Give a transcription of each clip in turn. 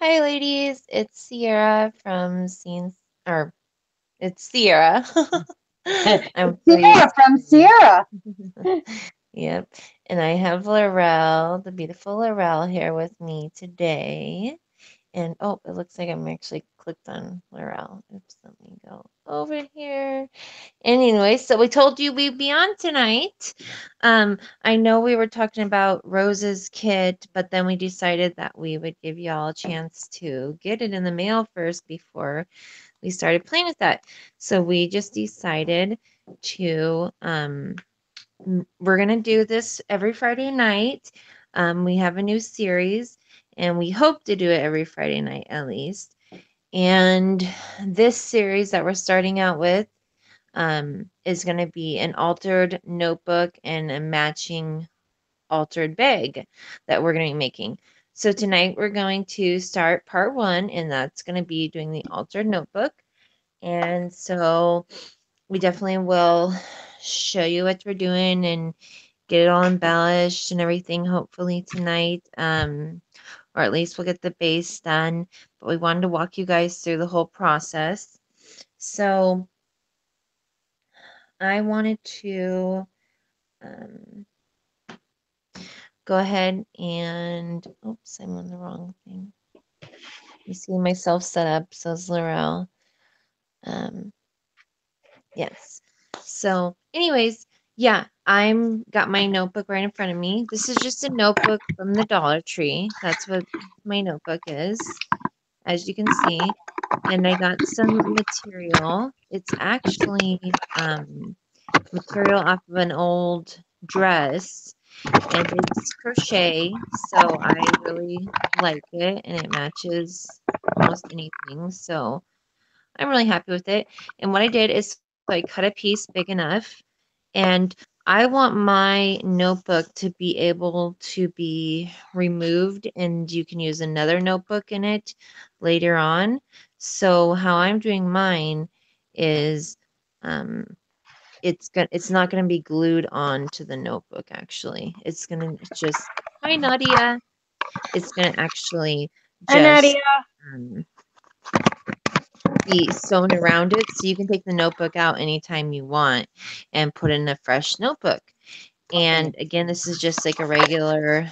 Hi, ladies. It's Sierra from Scenes, or it's Sierra. I'm Sierra pleased from to. Sierra. Yep. And I have Lorelle, the beautiful Lorelle, here with me today. And oh, it looks like I'm actually clicked on Lorelle. Oops, let me go over here. Anyway, so we told you we'd be on tonight. I know we were talking about Rose's kit, but then we decided that we would give y'all a chance to get it in the mail first before we started playing with that. So we just decided to we're gonna do this every Friday night. We have a new series, and we hope to do it every Friday night at least. And this series that we're starting out with is going to be an altered notebook and a matching altered bag that we're going to be making. So tonight we're going to start part one, and that's going to be doing the altered notebook. And so we definitely will show you what we're doing and get it all embellished and everything, hopefully tonight. Or at least we'll get the base done. But we wanted to walk you guys through the whole process. So I wanted to um, go ahead and, oops, I'm on the wrong thing. You see myself set up, says Lorelle. Um, yes. So, anyways, yeah, I'm got my notebook right in front of me. This is just a notebook from the Dollar Tree. That's what my notebook is, as you can see. And I got some material. It's actually material off of an old dress, and it's crochet, so I really like it, and it matches almost anything, so I'm really happy with it. And what I did is so I cut a piece big enough, and I want my notebook to be able to be removed, and you can use another notebook in it later on. So how I'm doing mine is um, it's not gonna be glued on to the notebook, actually. It's gonna just hi, Nadia. It's gonna actually Hi, just, Nadia. um, be sewn around it, so you can take the notebook out anytime you want and put in a fresh notebook. Okay. And again, this is just like a regular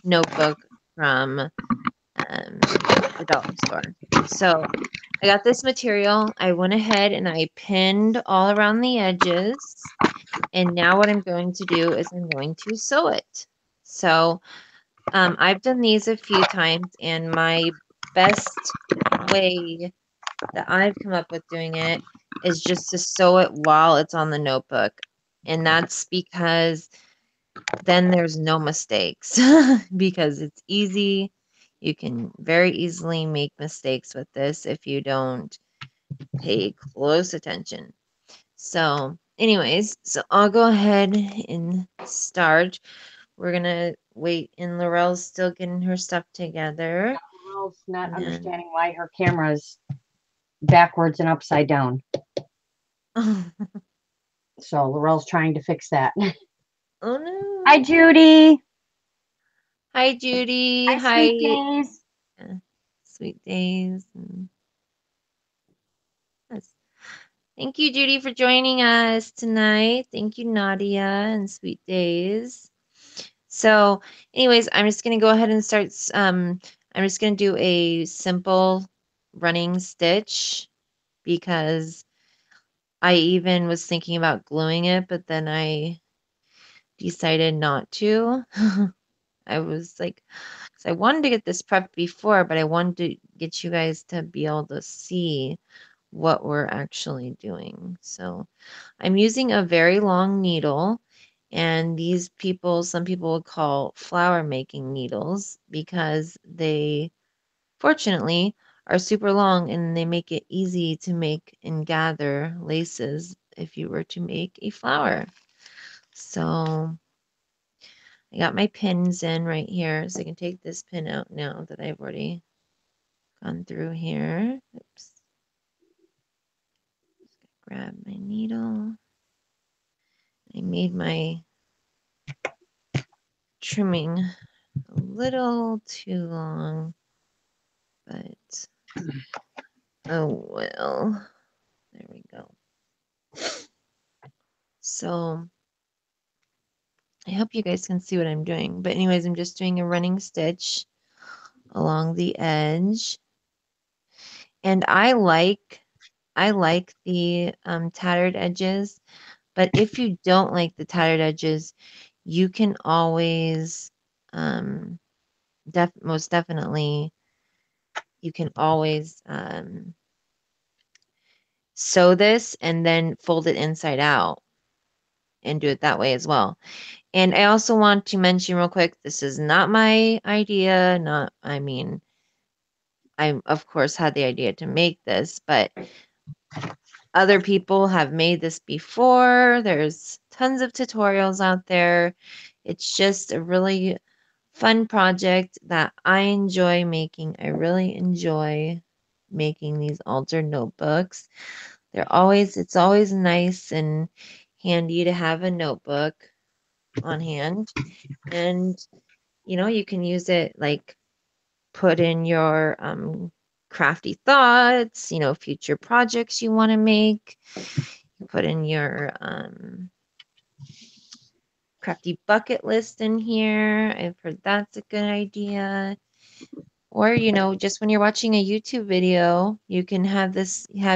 notebook from, the dollar store. So, I got this material, I went ahead and I pinned all around the edges. And now what I'm going to do is I'm going to sew it. So I've done these a few times, and my best way that I've come up with doing it is just to sew it while it's on the notebook. And that's because then there's no mistakes because it's easy. You can very easily make mistakes with this if you don't pay close attention. So, anyways, so I'll go ahead and start. We're gonna wait, and Laurel's still getting her stuff together. Laurel's not And understanding why her camera's backwards and upside down. oh, So Laurel's trying to fix that. oh Hi, no. Judy. Hi, Judy. Hi, Sweet Hi, Days. uh, Sweet Days. And yes. Thank you, Judy, for joining us tonight. Thank you, Nadia and Sweet Days. So, anyways, I'm just gonna go ahead and start. I'm just gonna do a simple running stitch because I even was thinking about gluing it, but then I decided not to. I was like, 'cause I wanted to get this prepped before, but I wanted to get you guys to be able to see what we're actually doing. So I'm using a very long needle, and some people would call flower making needles because they, fortunately, are super long and they make it easy to make and gather laces if you were to make a flower. So I got my pins in right here, so I can take this pin out now that I've already gone through here. Oops. Grab my needle. I made my trimming a little too long, but oh well. There we go. So I hope you guys can see what I'm doing. But anyways, I'm just doing a running stitch along the edge. And I like the tattered edges, but if you don't like the tattered edges, you can always um most definitely you can always sew this and then fold it inside out and do it that way as well. And I also want to mention real quick, this is not my idea, not I mean, I of course had the idea to make this, but other people have made this before. There's tons of tutorials out there. It's just a really fun project that I enjoy making. I really enjoy making these altered notebooks. It's always nice and handy to have a notebook on hand. And you can use it like put in your crafty thoughts, future projects you want to make. You put in your crafty bucket list in here. I've heard that's a good idea. Or, just when you're watching a YouTube video, you can have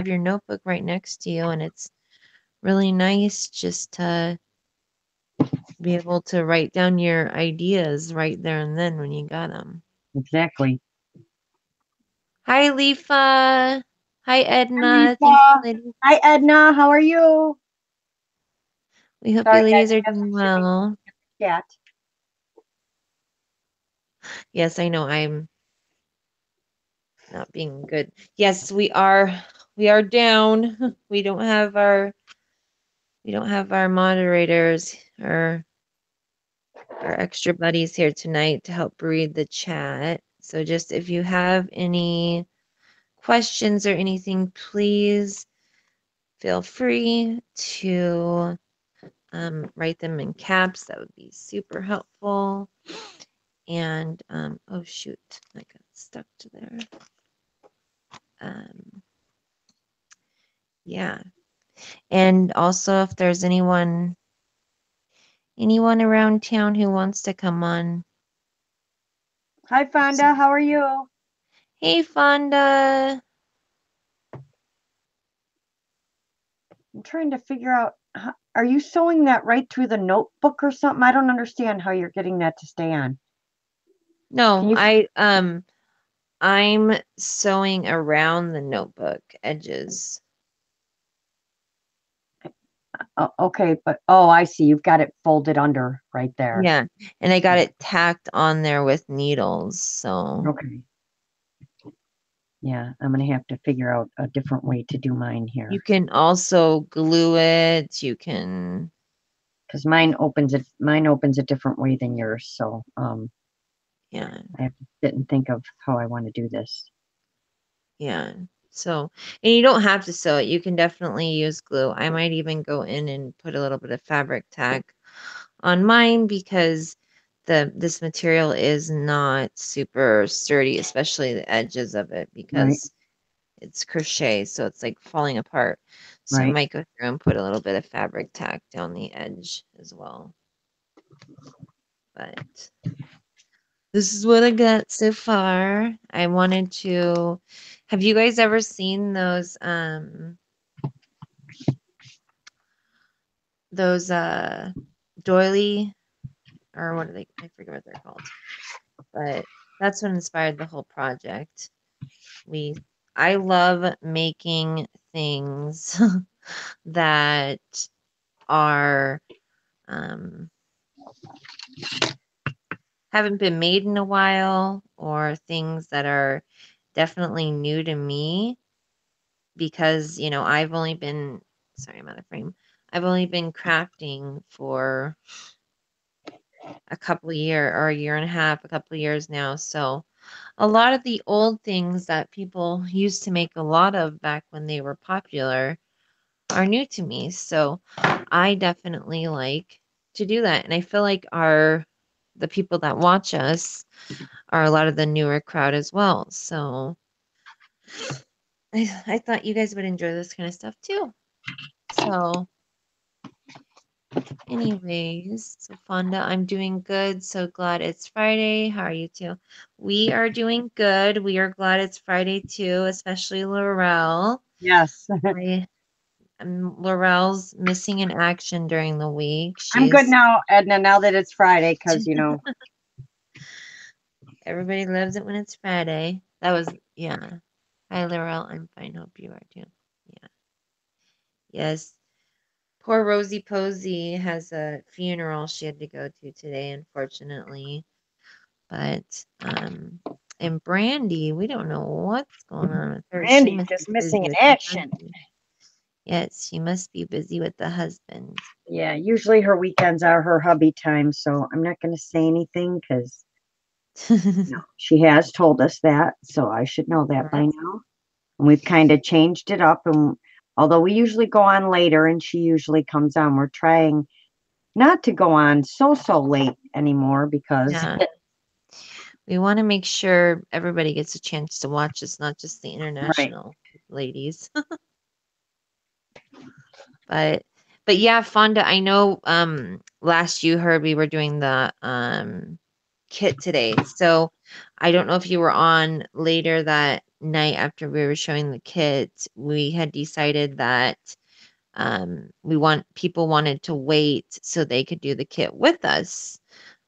your notebook right next to you, and it's really nice just to be able to write down your ideas right there and then when you got them. Exactly. Hi, Lefa. Hi, Hi, Edna. Thank you, Lisa. ladies. Hi, Edna. How are you? We hope you Sorry, guys. ladies are I have some doing shipping well. chat. Yes, I know I'm not being good. Yes, we are down. We don't have our moderators or our extra buddies here tonight to help read the chat. So just if you have any questions or anything, please feel free to write them in caps. That would be super helpful. And oh shoot, I got stuck to there. Um, yeah. And also if there's anyone around town who wants to come on. Hi, Fonda. How are you? Hey Fonda. I'm trying to figure out. Are you sewing that right through the notebook or something? I don't understand how you're getting that to stay on. Can No, you? I'm sewing around the notebook edges. Okay, but oh, I see. You've got it folded under right there. Yeah, and I got it tacked on there with needles, so Okay. Yeah, I'm gonna have to figure out a different way to do mine you here can also glue it. You can, because mine opens a different way than yours. So yeah, I have to sit and think of how I want to do this. yeah. So, and you don't have to sew it. You can definitely use glue. I might even go in and put a little bit of fabric tack on mine because this material is not super sturdy, especially the edges of it Right, because it's crochet, so it's like falling apart. So I right. might go through and put a little bit of fabric tack down the edge as well. But this is what I got so far. I wanted to have you guys ever seen those doily or what are they I forget what they're called. But that's what inspired the whole project. We I love making things that are um, haven't been made in a while or things that are definitely new to me because I've only been sorry I'm out of frame. I've only been crafting for a couple of year or a year and a half, a couple of years now. So a lot of the old things that people used to make a lot of back when they were popular are new to me. So I definitely like to do that. And I feel like the people that watch us are a lot of the newer crowd as well. So I thought you guys would enjoy this kind of stuff too. So, anyways, so Fonda, I'm doing good. So glad it's Friday. How are you too? We are doing good. We are glad it's Friday too, especially Lorelle. Yes. I Lorelle's missing in action during the week. I'm good She's now, Edna, now that it's Friday, because, everybody loves it when it's Friday. That was yeah. Hi Lorelle, I'm fine. Hope you are too. Yeah. Yes. Poor Rosie Posey has a funeral she had to go to today, unfortunately. But and Brandy, we don't know what's going on with her. She Randy's must be just missing busy in with the action. husband. Yes, she must be busy with the husband. Yeah, usually her weekends are her hubby time, so I'm not going to say anything because she has told us that, so I should know that by That's now. And we've kind of changed it up, and although we usually go on later and she usually comes on, we're trying not to go on so late anymore because yeah. We want to make sure everybody gets a chance to watch this, not just the right. international ladies. But but yeah, Fonda, I know last you heard we were doing the kit today. So I don't know if you were on later that night after we were showing the kit. We had decided that we want people wanted to wait so they could do the kit with us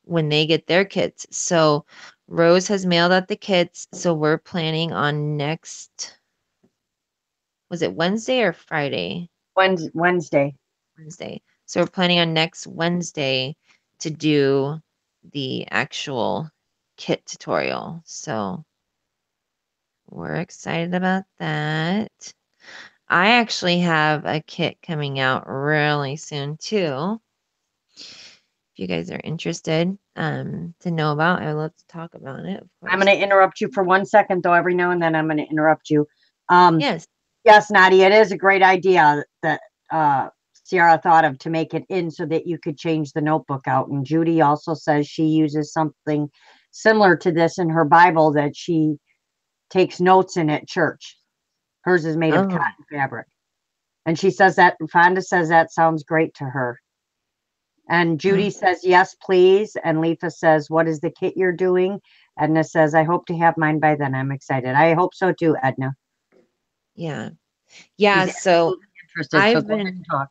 when they get their kits. So Rose has mailed out the kits, so we're planning on next, was it Wednesday or Friday? Wednesday. Wednesday. So we're planning on next Wednesday to do the actual kit tutorial. So we're excited about that. I actually have a kit coming out really soon too. If you guys are interested to know about, I would love to talk about it, of I'm going course. to interrupt you for 1 second, though. Every now and then, I'm going to interrupt you. Um, Yes. yes, Nadia, it is a great idea that Sierra thought of to make it in so that you could change the notebook out. And Judy also says she uses something similar to this in her Bible that she takes notes in at church. Hers is made of Oh, cotton fabric. And she says that, Fonda says that sounds great to her. And oh, Judy says, yes, please. And Lefa says, what is the kit you're doing? Edna says, I hope to have mine by then. I'm excited. I hope so too, Edna. yeah. She's Yeah. So absolutely interested. So I've go ahead been, and talk.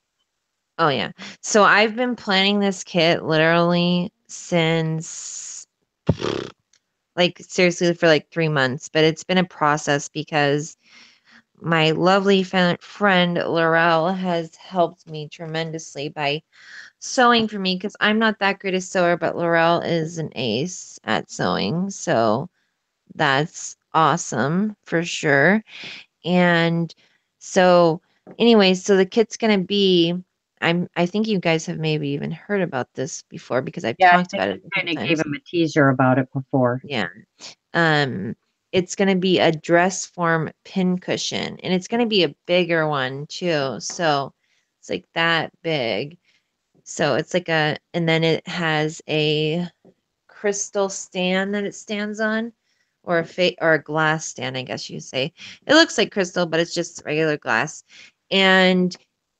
oh, yeah. So I've been planning this kit literally since like seriously for like 3 months, but it's been a process because my lovely friend Lorelle has helped me tremendously by sewing for me because I'm not that great a sewer, but Lorelle is an ace at sewing. So that's awesome for sure. And so, anyways, so the kit's gonna be. I think you guys have maybe even heard about this before because I've Yeah, I talked think about you it a couple kind of gave times. him a teaser about it before. Yeah. Um, it's gonna be a dress form pin cushion, and it's gonna be a bigger one too. So it's like that big. So it's like a, and then it has a crystal stand that it stands on, or or a glass stand, I guess you say. It looks like crystal, but it's just regular glass. And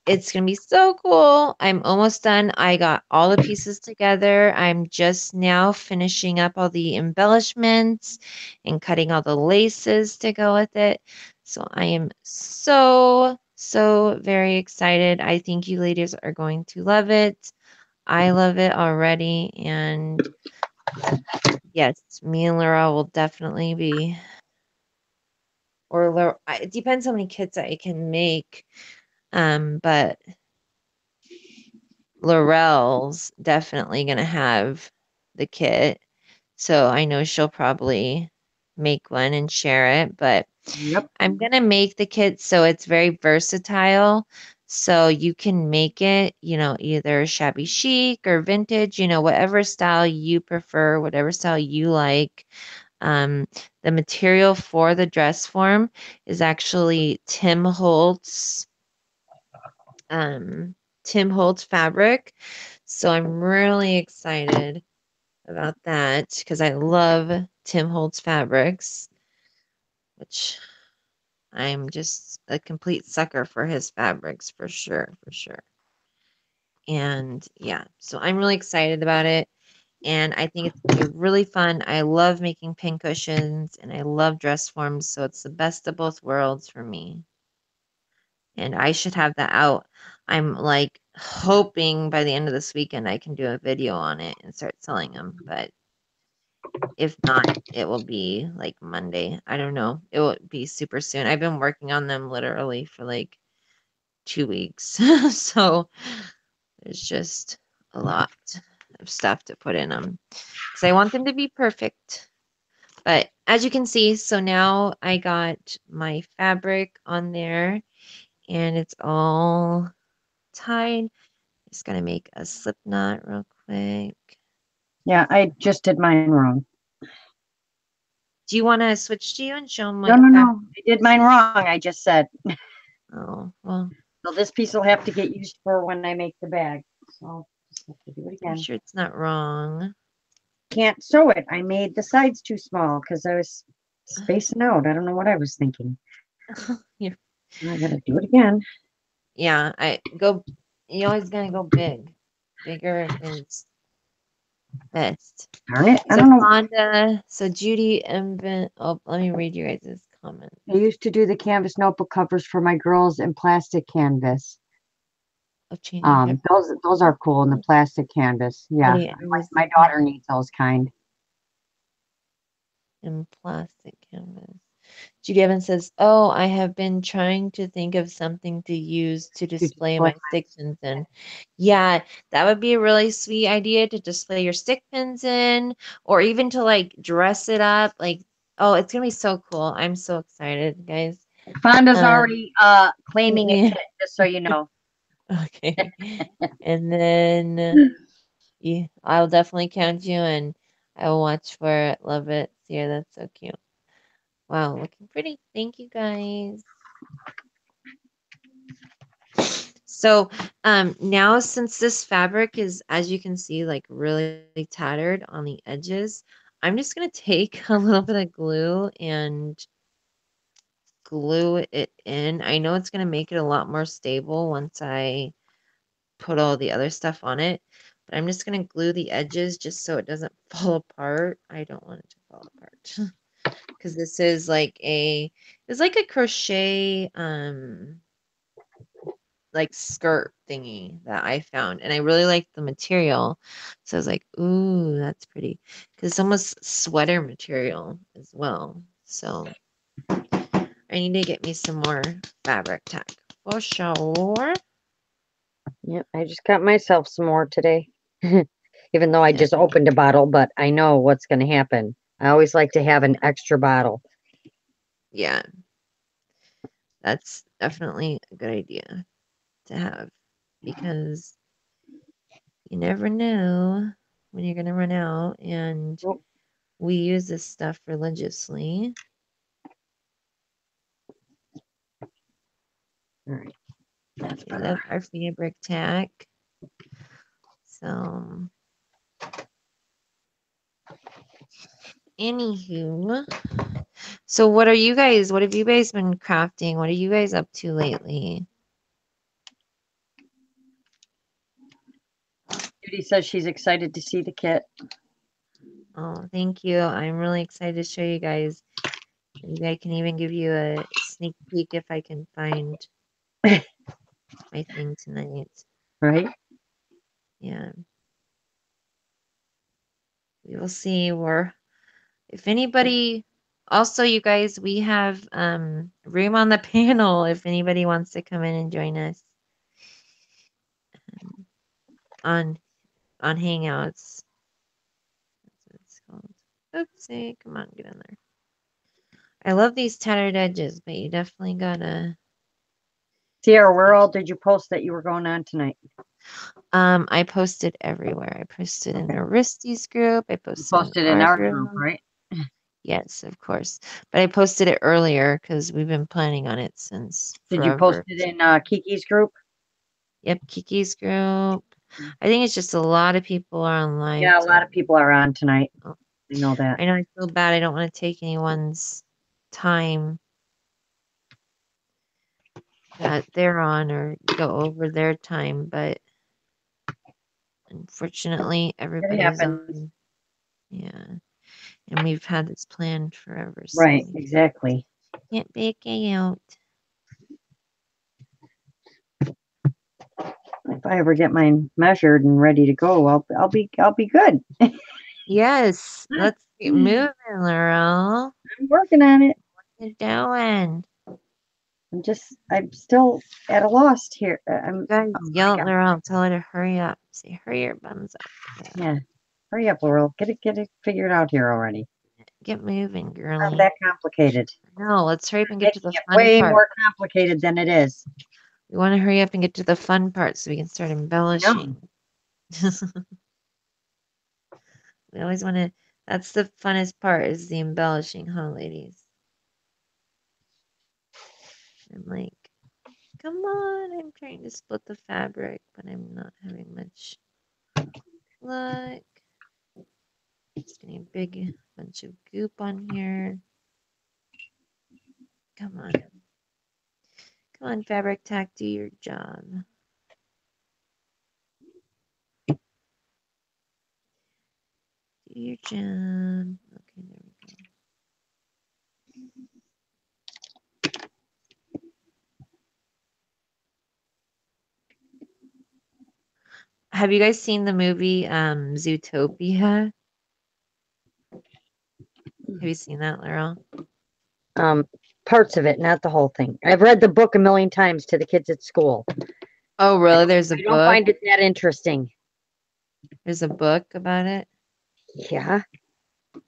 it's gonna be so cool. I'm almost done. I got all the pieces together. I'm just now finishing up all the embellishments and cutting all the laces to go with it. So I am so very excited. I think you ladies are going to love it. I love it already, and yes, me and Laura will definitely be, or it depends how many kits I can make. But Laurel's definitely gonna have the kit, so I know she'll probably make one and share it. But Yep. I'm gonna make the kit so it's very versatile. So you can make it, either shabby chic or vintage, whatever style you prefer, whatever style you like. Um, the material for the dress form is actually um, Tim Holtz fabric. So I'm really excited about that because I love Tim Holtz fabrics, which I'm just a complete sucker for his fabrics for sure, for sure. And yeah, so I'm really excited about it. And I think it's gonna be really fun. I love making pincushions and I love dress forms, so it's the best of both worlds for me. And I should have that out. I'm like hoping by the end of this weekend I can do a video on it and start selling them. But if not, it will be like Monday. I don't know. It will be super soon. I've been working on them literally for like 2 weeks. So there's just a lot of stuff to put in them because I want them to be perfect. But as you can see, so now I got my fabric on there and it's all tied. Just gonna make a slip knot real quick. Yeah, I just did mine wrong. Do you want to switch to you and show them No, what no, fabric no. I you're did mine using? wrong. I just said. Oh, well, So this piece will have to get used for when I make the bag. So just have to do it I'm again. sure it's not wrong. Can't sew it. I made the sides too small because I was spacing out. I don't know what I was thinking. You're, I gotta do it again. yeah, you always gonna go big. Bigger is best. Darn it. I So don't know. Fonda, so Judy oh, let me read you guys' comment. I used to do the canvas notebook covers for my girls in plastic canvas. Of changing fabric. Those are cool in the plastic canvas. Yeah, Funny, I was my looking daughter needs those kind. in plastic canvas. Judy Evans says, "Oh, I have been trying to think of something to use to To display display. my stick pins in." Yeah, that would be a really sweet idea to display your stick pins in, or even to like dress it up. Like, oh, it's gonna be so cool. I'm so excited, guys. Fonda's Um, already claiming a yeah, kit, just so you know. okay. And then yeah, I'll definitely count you and I will watch for it. Love it. See her, that's so cute. Wow, looking pretty. Thank you guys. So, now since this fabric is, as you can see, like really tattered on the edges, I'm just gonna take a little bit of glue and glue it in. I know it's gonna make it a lot more stable once I put all the other stuff on it, but I'm just gonna glue the edges just so it doesn't fall apart. I don't want it to fall apart because this is like it's like a crochet like skirt thingy that I found, and I really liked the material. So I was like, "Ooh, that's pretty," because it's almost sweater material as well. So I need to get me some more fabric tack for sure. Yep, I just got myself some more today. Even though I Yeah, just opened a bottle, but I know what's going to happen. I always like to have an extra bottle. yeah, that's definitely a good idea to have because you never know when you're gonna run out, and Oh, we use this stuff religiously. all right, that's We better. love our fabric tack. So, anywho, so what have you guys been crafting? What are you guys up to lately? Judy says she's excited to see the kit. Oh, thank you. I'm really excited to show you guys. Maybe I can even give you a sneak peek if I can find my thing tonight. Right? Yeah, we will see. If anybody, also, you guys, we have room on the panel if anybody wants to come in and join us on on Hangouts. That's what it's called. Oopsie, come on, get in there. I love these tattered edges, but you definitely gotta. Sierra, where all did you post that you were going on tonight? I posted everywhere. I posted in Okay. Aristi's group. I You posted in posted in our our group, group. right? Yes, of course. But I posted it earlier because we've been planning on it since Did you post forever. it in Kiki's group? Yep, Kiki's group. I think it's just a lot of people are on live Yeah, a lot tonight. of people are on tonight. Oh, I know that. I know I feel bad. I don't want to take anyone's time. that they're on or go over their time, but unfortunately, It everybody's happens. on. Yeah, and we've had this planned forever, so Right, we exactly. can't back out. If I ever get mine measured and ready to go, I'll be good. Yes, let's get I'm moving, Laurel. working on it. What you doing? I'm still at a loss here. You I'm, guys oh my yell at God. Laurel, tell her to hurry up. Say, hurry your bums up. Yeah, Yeah. Hurry up, Laurel. Get it figured out here already. get moving, Not girly. that complicated. No, let's hurry up and get to Making the it fun way part. more complicated than it is. We want to hurry up and get to the fun part so we can start I know. embellishing. We always want to, that's the funnest part is the embellishing, huh, ladies? I'm like, come on, I'm trying to split the fabric, but I'm not having much luck. Just getting a big bunch of goop on here. Come on. Come on, fabric tack, do your job. Do your job. Okay, there we go. Have you guys seen the movie Zootopia? Have you seen that, Laurel? Um, Parts of it, not the whole thing. I've read the book a million times to the kids at school. Oh, I really? don't, There's a I don't book. find it that interesting. There's a book about it. Yeah.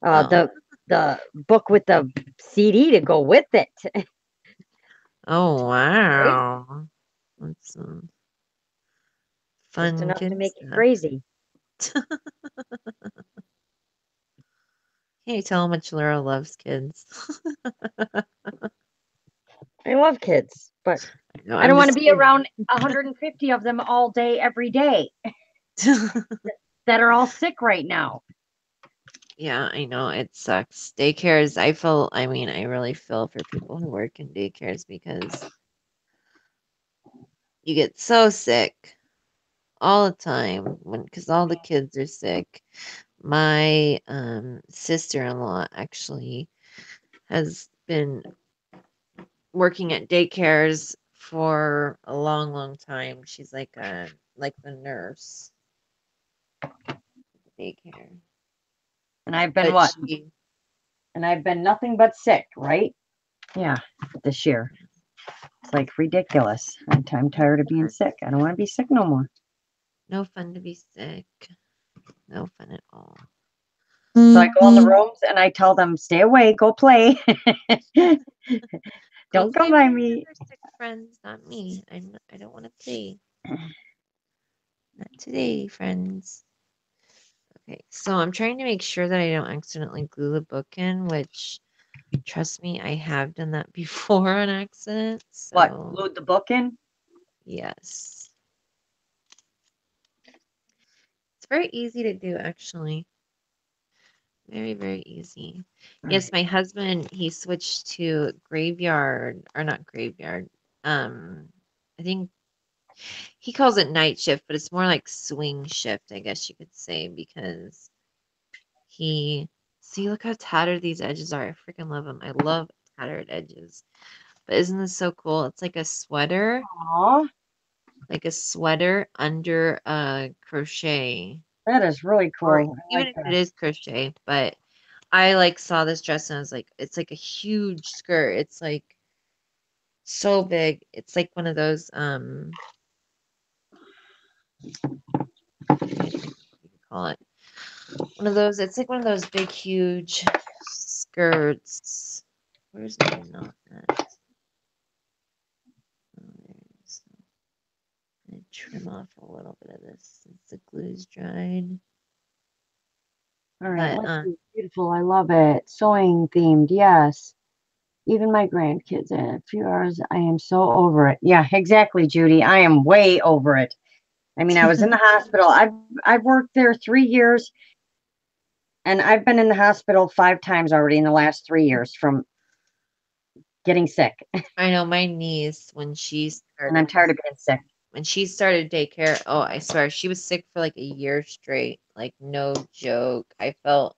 Oh, The book with the CD to go with it. oh Crazy. wow. That's some Just fun enough to kid make it stuff. crazy. Can't you tell how much Laura loves kids? I love kids, but No, I I'm don't want to just be kidding. around 150 of them all day, every day that are all sick right now. Yeah, I know it sucks. Daycares, I mean, I really feel for people who work in daycares because you get so sick all the time because all the kids are sick. My sister-in-law actually has been working at daycares for a long, long time. She's like the nurse daycare. And I've been But what? she And I've been nothing but sick, right? Yeah, this year. It's like ridiculous. I'm tired of being sick. I don't want to be sick no more. no fun to be sick. No fun at all. So I go in the rooms and I tell them, stay away, go play. Go Don't come play by with your me. other sick friends, not me. I don't want to play. Not today, friends. Okay, so I'm trying to make sure that I don't accidentally glue the book in, which trust me, I have done that before on accident. What? So, Glued the book in? yes. It's very easy to do, actually. Very, very easy. All Yes, right. my husband, he switched to graveyard, or not graveyard. Um, I think he calls it night shift, but it's more like swing shift, I guess you could say, because he, see, look how tattered these edges are. I freaking love them. I love tattered edges. But isn't this so cool? It's Aw, like a sweater under a crochet, that is really or cool. I even like if it that. is crochet, but I like saw this dress and I was like, it's like a huge skirt. It's like so big. It's like one of those trying to think what you could call it. One of those, it's like one of those big huge skirts. Where's my knot at? Oh, there it is. I'm gonna trim off a little bit of this since the glue's dried. All right, But let's see. Beautiful. I love it. Sewing themed. Yes. Even my grandkids in a few hours. I am so over it. Yeah, exactly, Judy. I am way over it. I mean, I was in the hospital. I've worked there 3 years, and I've been in the hospital 5 times already in the last 3 years from getting sick. I know my niece And I'm tired of being sick. when she started daycare, oh, I swear she was sick for like a year straight. Like no joke. I felt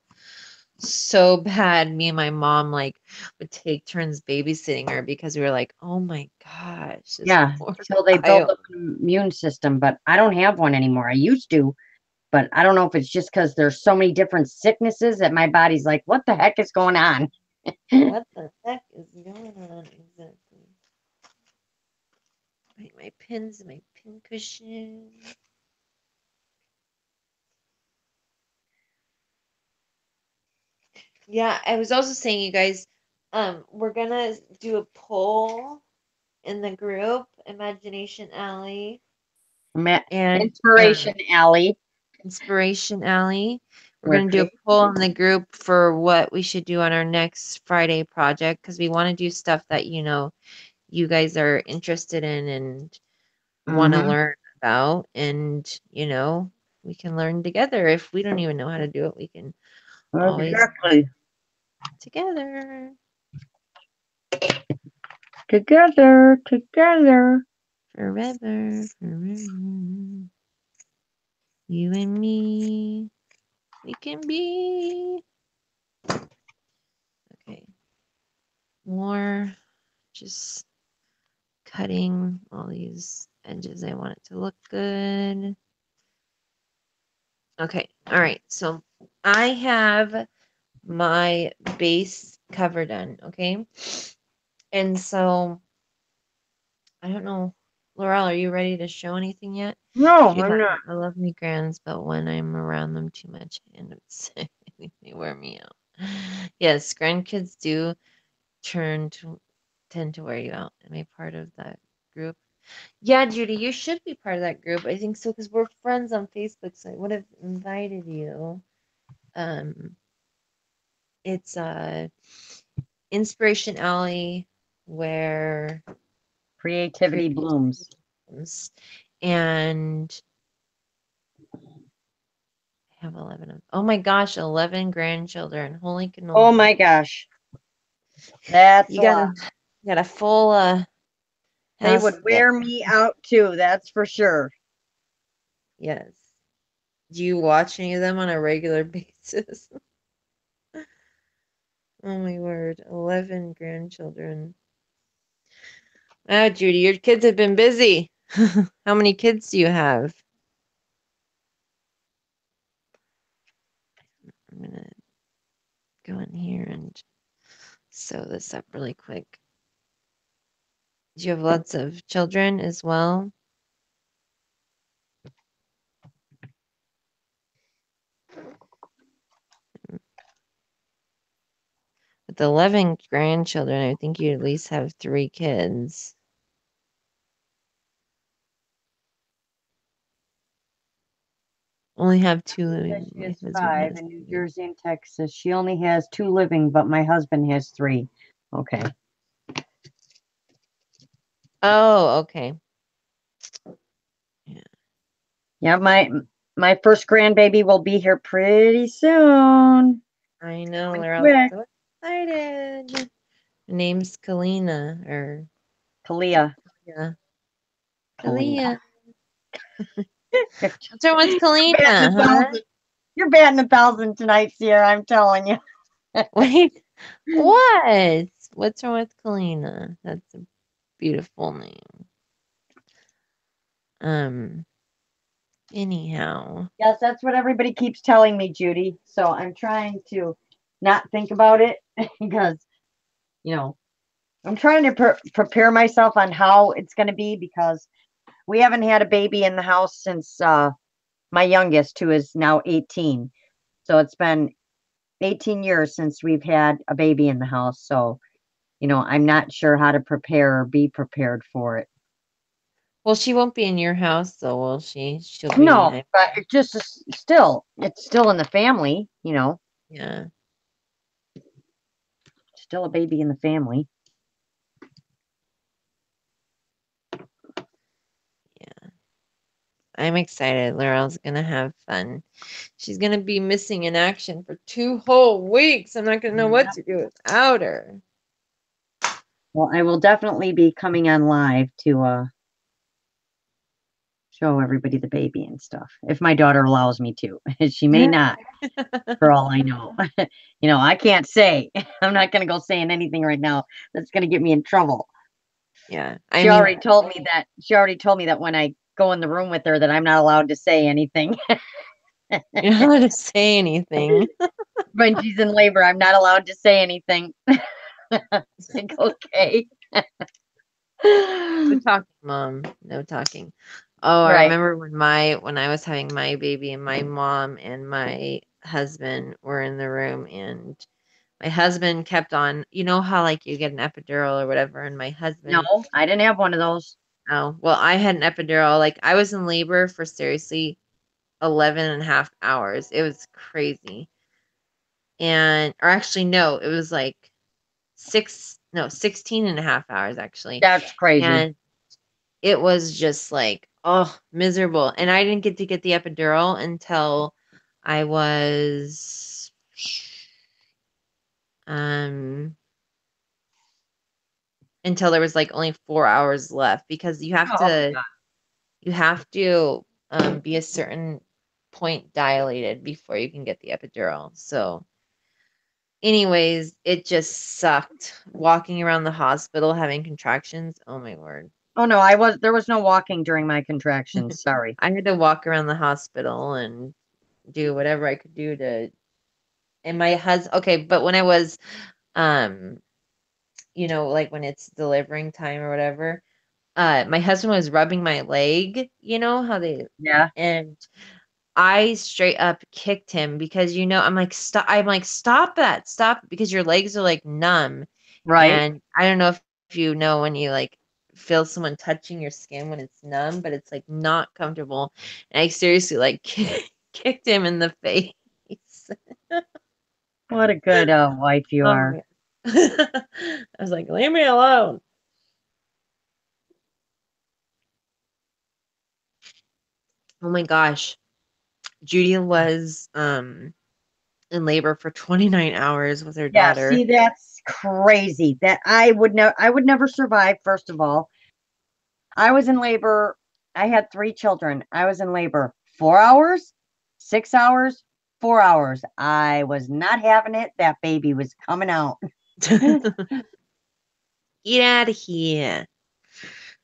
so bad. Me and my mom like would take turns babysitting her because we were like, "Oh my gosh, this Yeah, poor till they build child." up an immune system, but I don't have one anymore. I used to, but I don't know if it's just because there's so many different sicknesses that my body's like, what the heck is going on? What the heck is going on exactly? My pins, my pin cushion. Yeah, I was also saying, you guys, we're gonna do a poll in the group, Imagination Alley and Inspiration Alley. Inspiration Alley. We're Where gonna do a Craig, poll in the group for what we should do on our next Friday project because we want to do stuff that you guys are interested in and want to mm-hmm, learn about, and we can learn together. If we don't even know how to do it, we can always exactly. together Together, together. forever, forever. You and me, we can be okay. More just cutting all these edges. I want it to look good. Okay, all right. So I have my base cover done, okay? And so I don't know, Laurel, are you ready to show anything yet? No, She I'm has not. I love me grands, but when I'm around them too much, I end up sick. They wear me out. Yes, grandkids do turn to tend to wear you out. Am I part of that group? Yeah, Judy, you should be part of that group. I think so because we're friends on Facebook, so I would have invited you. Um, it's Inspiration Alley where Creativity creativity blooms. comes. And I have 11 of, oh my gosh, 11 grandchildren. Holy Oh cannoli. my gosh, that's You a got lot. a you got a full They house would there. wear me out too, that's for sure. Yes. Do you watch any of them on a regular basis? Oh my word, 11 grandchildren. Wow, Judy, your kids have been busy. How many kids do you have? I'm gonna go in here and sew this up really quick. Do you have lots of children as well? With 11 grandchildren, I think you at least have 3 kids. Only have two She says living. she My has husband five has in New 3. Jersey and Texas. She only has two living, but my husband has three. Okay. Oh, okay. Yeah, Yeah, my first grandbaby will be here pretty soon. I know. Going They're all quick. so excited. Her name's Kalina, or Kalia. yeah, Kalina. Kalia. What's wrong with You're batting Kalina, a huh? thousand. You're batting 1,000 tonight, Sierra. I'm telling you. Wait, what? What's wrong with Kalina? That's a beautiful name. Um, anyhow. Yes, that's what everybody keeps telling me, Judy. So I'm trying to not think about it because, you know, I'm trying to prepare myself on how it's going to be because we haven't had a baby in the house since my youngest, who is now 18. So it's been 18 years since we've had a baby in the house. So, I'm not sure how to prepare or be prepared for it. Well, she won't be in your house, though, will she? She'll be, No, but it just it's still in the family, yeah. still a baby in the family. I'm excited. Lorelle's gonna have fun. She's gonna be missing in action for 2 whole weeks. I'm not gonna know what Yep. to do without her. Well, I will definitely be coming on live to show everybody the baby and stuff if my daughter allows me to. She may not, for all I know. I can't say. I'm not going to go saying anything right now that's going to get me in trouble. Yeah. I She mean, already told me that. She already told me that when I go in the room with her that I'm not allowed to say anything. you're not allowed to say anything. When she's in labor, I'm not allowed to say anything. Like, okay. No talking, Mom. No talking. Oh, I Right. remember when I was having my baby and my mom and my husband were in the room and my husband kept on, you know how like you get an epidural or whatever, and my No, husband, I didn't have one of those. oh, well, I had an epidural. Like I was in labor for seriously 11 and a half hours. It was crazy. And, or actually, no, it was like 16 and a half hours actually. That's crazy. And it was just like, oh, miserable. And I didn't get the epidural I was, um, until there was like only 4 hours left because Oh my God. you have to be a certain point dilated before you can get the epidural. So, anyways, it just sucked walking around the hospital having contractions. Oh my word. Oh no, there was no walking during my contractions. Sorry. I had to walk around the hospital and do whatever I could do to and my husband okay, but when I was um like when it's delivering time or whatever, my husband was rubbing my leg, you know how they Yeah, and I straight up kicked him because I'm like stop that. Stop because your legs are like numb right. and I don't know if you know when you like feel someone touching your skin when it's numb, but it's like not comfortable. And I seriously like kicked him in the face. What a good wife you Oh are. my I was like, leave me alone. Oh my gosh. Judy was in labor for 29 hours with her Yeah, daughter. see, that's crazy. That I would never survive, first of all. I was in labor. I had three children. I was in labor 4 hours, 6 hours, 4 hours. I was not having it. That baby was coming out. Get out of here.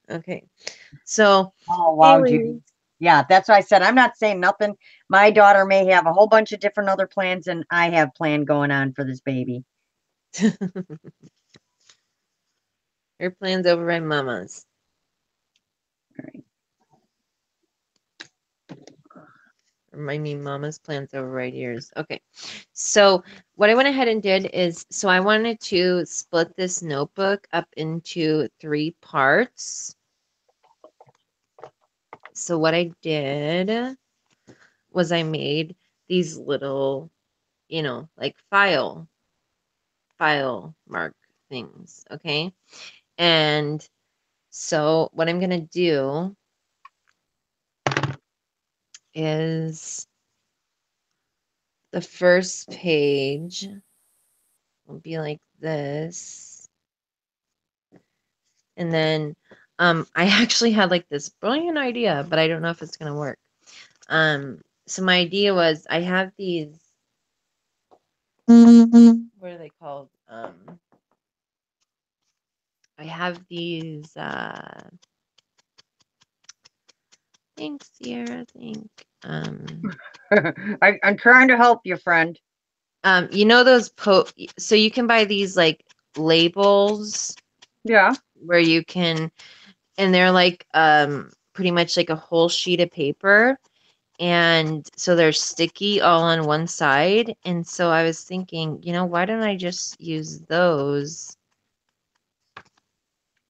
Okay. So, Oh, wow, anyways, Judy. Yeah, that's why I said I'm not saying nothing. My daughter may have a whole bunch of different other plans than I have planned going on for this baby. her plans override mama's. All right. Or I mean, mama's plans override yours. Okay. So, what I went ahead and did is, so I wanted to split this notebook up into 3 parts. So, what I did was I made these little, like file mark things. Okay. And so, what I'm going to do is the first page will be like this. And then I actually had like this brilliant idea, but I don't know if it's gonna work. So my idea was I have these what are they called? I have these thanks, Sierra, think. I'm trying to help you, friend. You know those so you can buy these like labels Yeah, where you can and they're like pretty much like a whole sheet of paper and so they're sticky all on one side and so I was thinking why don't I just use those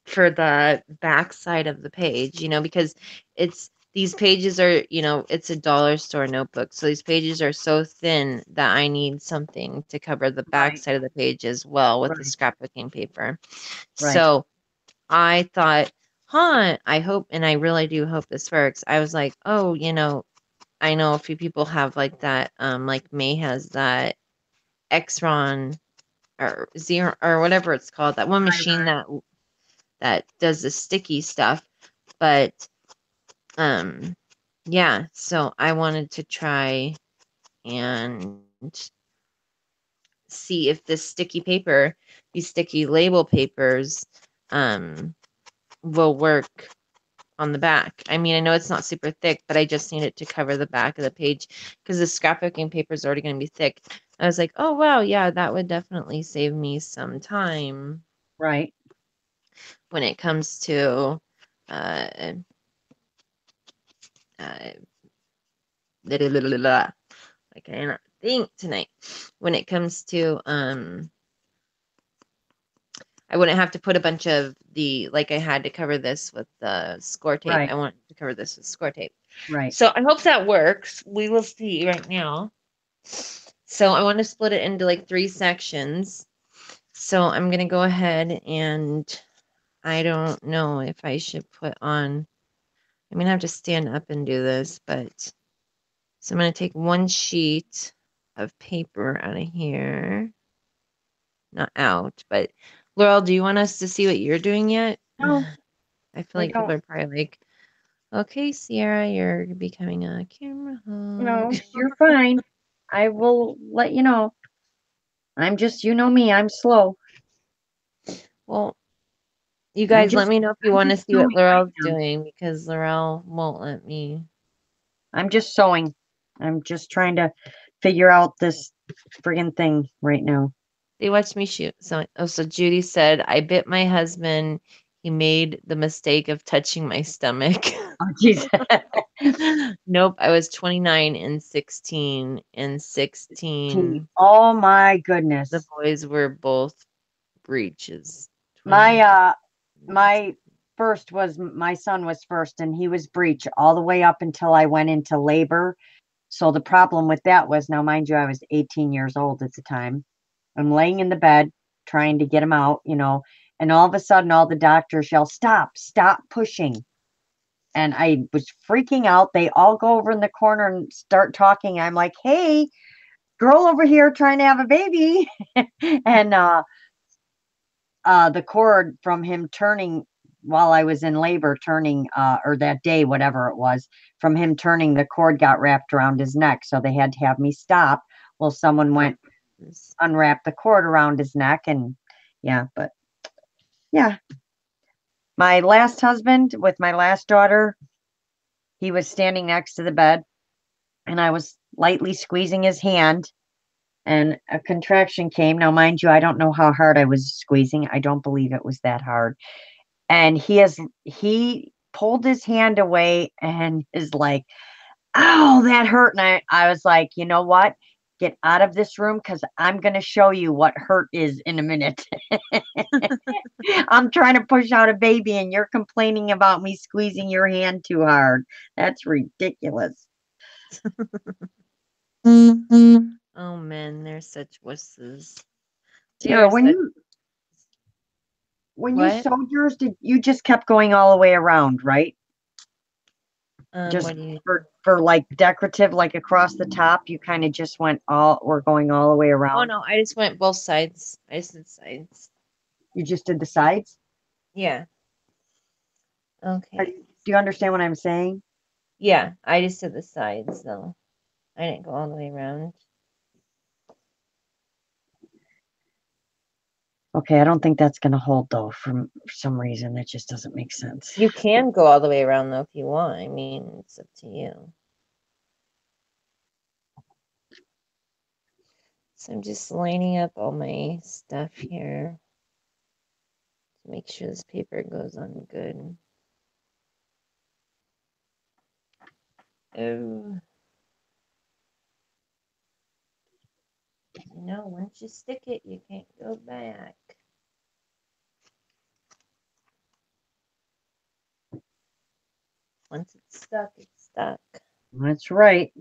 for the back side of the page because it's these pages are it's a dollar store notebook so these pages are so thin that I need something to cover the back right, side of the page as well with the right, scrapbooking paper right. so I thought I hope and I really do hope this works I was like oh I know a few people have like that, like May has that Exron or Zero or whatever it's called, that one machine Myron. that does the sticky stuff. But um yeah, so I wanted to try and see if this sticky paper, these sticky label papers, um will work on the back. I mean, I know it's not super thick, but I just need it to cover the back of the page because the scrapbooking paper is already going to be thick. I was like, oh, wow, yeah, that would definitely save me some time Right. when it comes to uh, uh, I cannot think tonight. When it comes to, I wouldn't have to put a bunch of like I had to cover this with the score tape. Right. I want to cover this with score tape. Right. So I hope that works. We will see right now. So I want to split it into like 3 sections. So I'm going to go ahead and I don't know if I should put on, I'm going to have to stand up and do this, but so I'm going to take one sheet of paper out of here. Not out, but Laurel, do you want us to see what you're doing yet? No, I feel we like people don't. are probably like, okay, Sierra, you're becoming a camera hog. No, you're fine. I will let you know. I'm just, you know me, I'm slow. Well, you I'm guys let just, me know if you I'm want to just see what sewing right Laurel's now. doing because Laurel won't let me. I'm just sewing. I'm just trying to figure out this friggin' thing right now. They watched me shoot. So Judy said, I bit my husband. He made the mistake of touching my stomach. Oh, jeez. Nope, I was 29 and 16. And 16, Oh my the goodness. boys were both breeches. My 29 and my first was my son was first and he was breech all the way up until I went into labor. So the problem with that was now mind you I was 18 years old at the time. I'm laying in the bed trying to get him out, and all of a sudden all the doctors yell stop pushing. And I was freaking out. They all go over in the corner and start talking. I'm like, "Hey, girl over here trying to have a baby." And the cord from him turning while I was in labor, turning, or that day, whatever it was, from him turning, the cord got wrapped around his neck. So they had to have me stop. Well, someone oh, went, unwrapped the cord around his neck. And yeah, but yeah, my last husband with my last daughter, he was standing next to the bed and I was lightly squeezing his hand and a contraction came. Now, mind you, I don't know how hard I was squeezing. I don't believe it was that hard. And he pulled his hand away and is like, "Ow, that hurt." And I was like, "You know what? Get out of this room because I'm going to show you what hurt is in a minute." I'm trying to push out a baby and you're complaining about me squeezing your hand too hard. That's ridiculous. Oh man, they're such wusses. They Tara, are when such you what? sewed yours, did you just kept going all the way around, right? Just What do you for like decorative, like across the top, you kind of just we're going all the way Oh around. no, I just went both sides. I just did sides. You just did the sides. Yeah. Okay. Do you understand what I'm saying? Yeah, I just did the sides though. I didn't go all the way around. Okay, I don't think that's going to hold though. For some reason, that just doesn't make sense. You can go all the way around though if you want. I mean, it's up to you. So I'm just lining up all my stuff here to make sure this paper goes on good. Oh, once you stick it, you can't go back. Once it's stuck, it's stuck. That's right.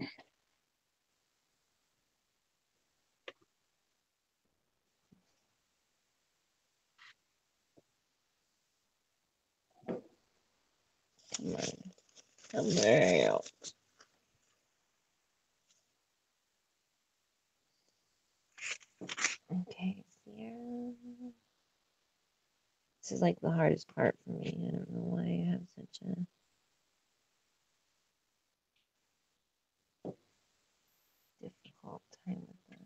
Come on. Come on. Okay, here. This is like the hardest part for me. I don't know why I have such a difficult time with this.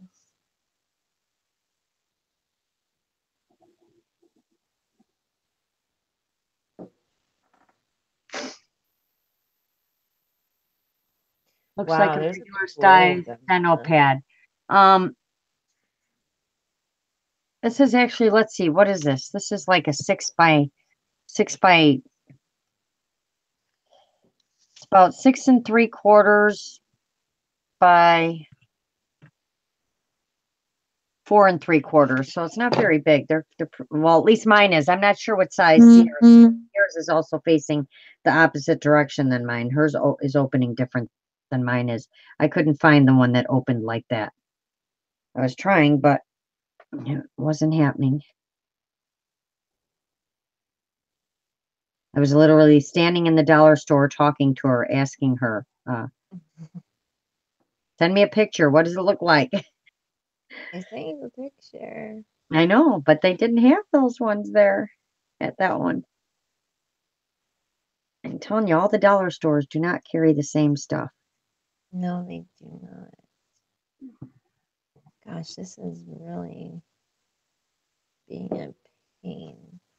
Looks like Wow, a there's a regular gold size on steno that. pad. This is actually, let's see, what is this? This is like a 6 by 6 by, it's about 6 3/4 by 4 3/4. So it's not very big. They're well, at least mine is. I'm not sure what size Sierra's. Yours is also facing the opposite direction than mine. Hers is opening different than mine is. I couldn't find the one that opened like that. I was trying, but it wasn't happening. I was literally standing in the dollar store talking to her, asking her, send me a picture. What does it look like? I sent you the picture. I know, but they didn't have those ones there at that one. I'm telling you, all the dollar stores do not carry the same stuff. No, they do not. Gosh, this is really being a pain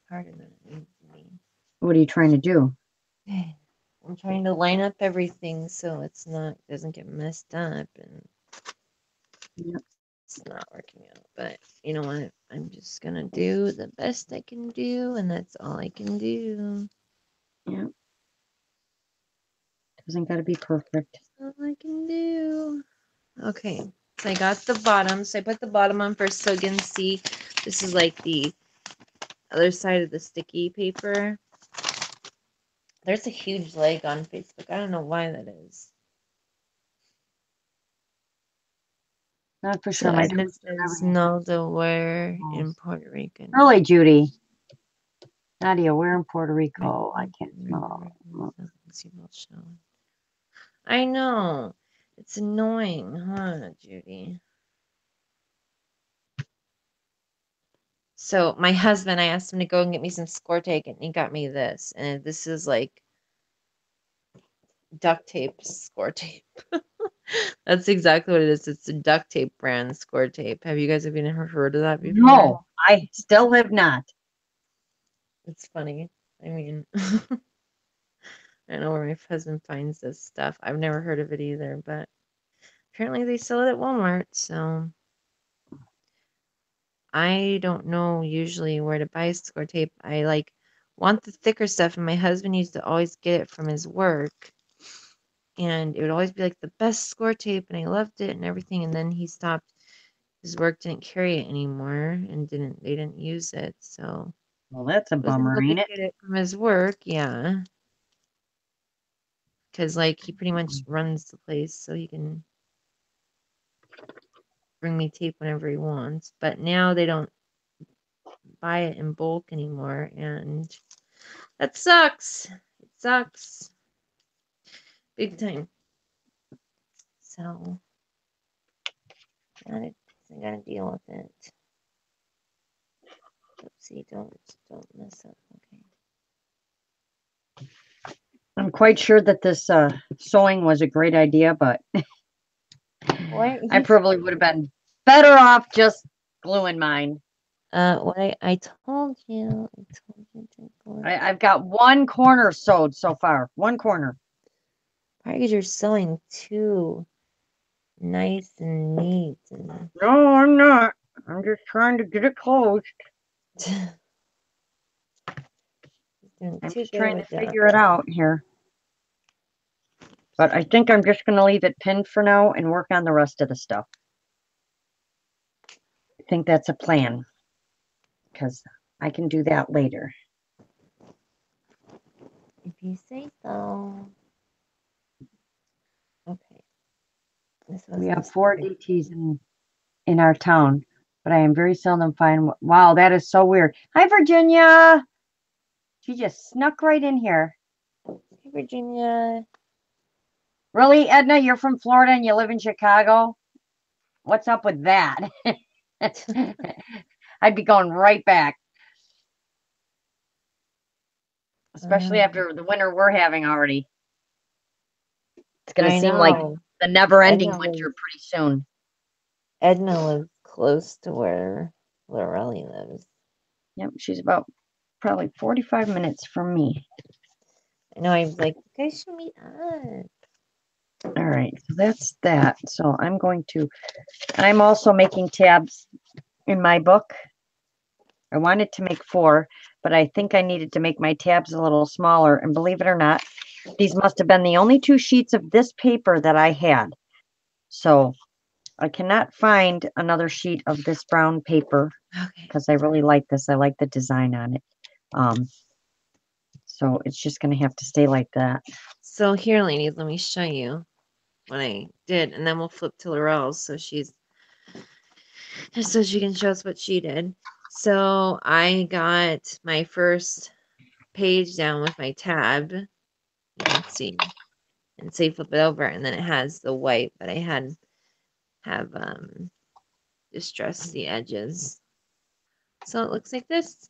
harder than it needs to be. What are you trying to do? I'm trying to line up everything so it's not doesn't get messed up and Yep. it's not working out. But you know what? I'm just gonna do the best I can do, and that's all I can do. Yep. Doesn't got to be perfect. All I can do. Okay, so I got the bottom. So I put the bottom on first so you can see this is like the other side of the sticky paper. There's a huge leg on Facebook. I don't know why that is. Not for So sure. My Edna daughter says never Naldo, where in knows. Puerto Rican. Really, Judy. Nadia, where in Puerto Rico? I Rican can't River smell. showing. I know. It's annoying, huh, Judy? So my husband, I asked him to go and get me some score tape, and he got me this. And this is like duct tape score tape. That's exactly what it is. It's a duct tape brand score tape. Have you guys even heard of that before? No, I still have not. It's funny. I mean, I don't know where my husband finds this stuff. I've never heard of it either, but apparently they sell it at Walmart. So I don't know usually where to buy score tape. I like want the thicker stuff, and my husband used to always get it from his work. And it would always be like the best score tape, and I loved it and everything. And then he stopped. His work didn't carry it anymore, and they didn't use it. So Well, that's a I was bummer, able to ain't it? get it from his work. Yeah, because like he pretty much runs the place, so he can bring me tape whenever he wants. But now they don't buy it in bulk anymore, and that sucks. It sucks big time. So I gotta deal with it. Oopsie, don't mess up. Okay. I'm quite sure that this sewing was a great idea, but What I you probably would have been better off just gluing mine. what I told you, I told you to go. I've got one corner sewed so far. One corner. Probably because you're sewing too nice and neat and No, I'm not. I'm just trying to get it closed. doing I'm too just good of trying a to job. figure it out here. But I think I'm just going to leave it pinned for now and work on the rest of the stuff. I think that's a plan because I can do that later. If you say so. Okay. This was We have supposed four to be DTs in our town, but I am very seldom find. Wow, that is so weird. Hi, Virginia. She just snuck right in here. Hey, Virginia. Really, Edna? You're from Florida and you live in Chicago? What's up with that? I'd be going right back. especially after the winter we're having already. It's going to I seem like know. the never-ending Edna winter lives, pretty soon. Edna lives close to where Lorelle lives. Yep, she's about probably 45 minutes from me. I know. I was like, you guys should meet up. All right, so that's that. So I'm also making tabs in my book. I wanted to make 4, but I think I needed to make my tabs a little smaller. And believe it or not, these must have been the only 2 sheets of this paper that I had. So I cannot find another sheet of this brown paper Okay. because I really like this. I like the design on it. So it's just going to have to stay like that. So here, ladies, let me show you what I did, and then we'll flip to Lorelle's so she can show us what she did. So I got my first page down with my tab. You can see, and say flip it over, and then it has the white, but I have distressed the edges. So it looks like this.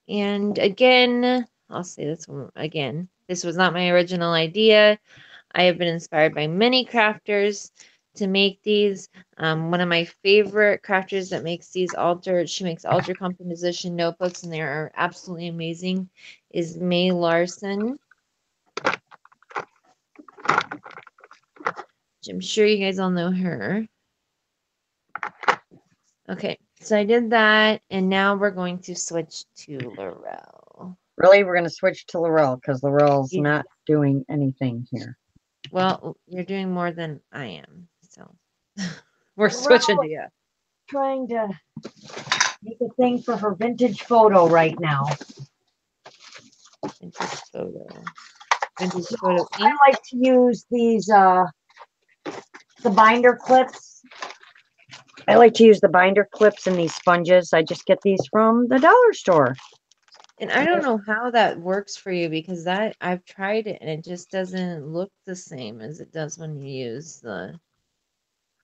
And again, I'll say this one again. This was not my original idea. I have been inspired by many crafters to make these. One of my favorite crafters that makes these she makes altar composition notebooks, and they are absolutely amazing, is May Larson. I'm sure you guys all know her. Okay, so I did that, and now we're going to switch to Lorelle. Really, we're going to switch to Lorelle because Lorelle's Yeah. not doing anything here. Well, you're doing more than I am, so we're switching to you. Trying to make a thing for her vintage photo right now. Vintage photo. Vintage photo ink. I like to use these the binder clips. I like to use the binder clips and these sponges. I just get these from the dollar store. And I don't know how that works for you because I've tried it and it just doesn't look the same as it does when you use because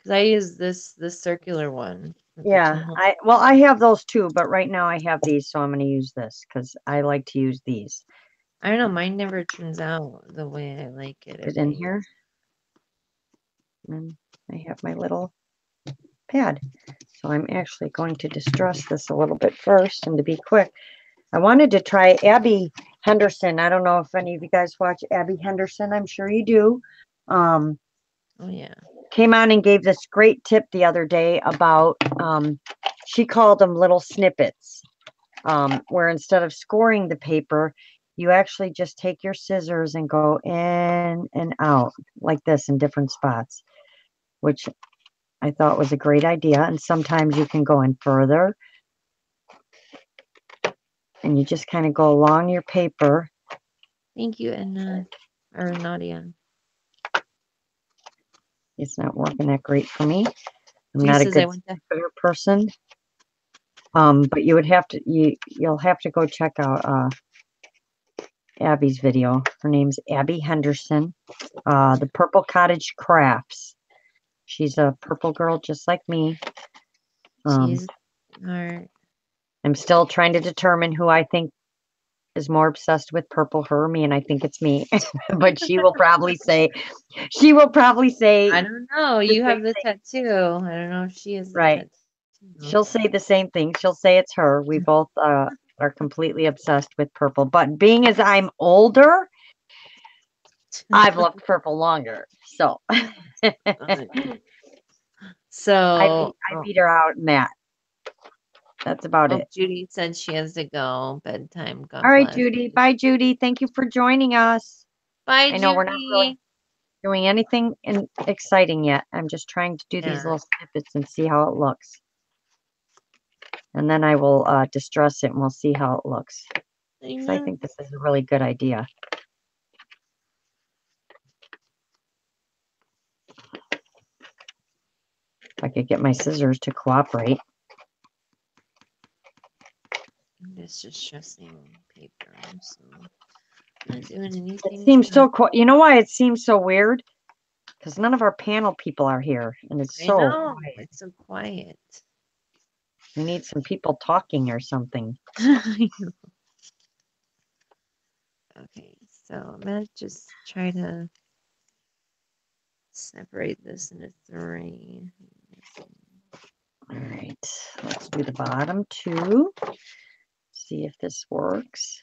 I use this circular one with the Yeah, 2 holes. I have those too, but right now I have these, so I'm going to use this because I like to use these. I don't know, mine never turns out the way I like it if Is I in use. here. And I have my little pad. So I'm actually going to distress this a little bit first, and to be quick, I wanted to try Abby Henderson. I don't know if any of you guys watch Abby Henderson. I'm sure you do. Oh yeah. Came on and gave this great tip the other day about, she called them little snippets, where instead of scoring the paper, you actually just take your scissors and go in and out like this in different spots, which I thought was a great idea. And sometimes you can go in further and you just kind of go along your paper. Thank you, Edna or Nadia. It's not working that great for me. I'm She not a says I good went to person. But you'll have to go check out Abby's video. Her name's Abby Henderson. The Purple Cottage Crafts. She's a purple girl just like me. she's our I'm still trying to determine who I think is more obsessed with purple, her or me, and I think it's me. But she will probably say I don't know. the You same have the thing. tattoo. I don't know if she has the Right. tattoo. She'll say the same thing. She'll say it's her. We both are completely obsessed with purple. But being as I'm older, I've loved purple longer. So So, I beat her out in that. That's about oh, it. Judy said she has to go. Bedtime. All God right, bless. Judy. Bye, Judy. Thank you for joining us. Bye, I know we're not really Judy. doing anything exciting yet. I'm just trying to do these Yeah. little snippets and see how it looks. And then I will distress it and we'll see how it looks. Because I think this is a really good idea. If I could get my scissors to cooperate. I'm just distressing paper. So I'm not doing anything. It seems so quiet. You know why it seems so weird? Because none of our panel people are here. And it's I so know. quiet. It's so quiet. We need some people talking or something. Okay. Okay, so I'm gonna just try to separate this into three. All right, let's do the bottom two. See if this works.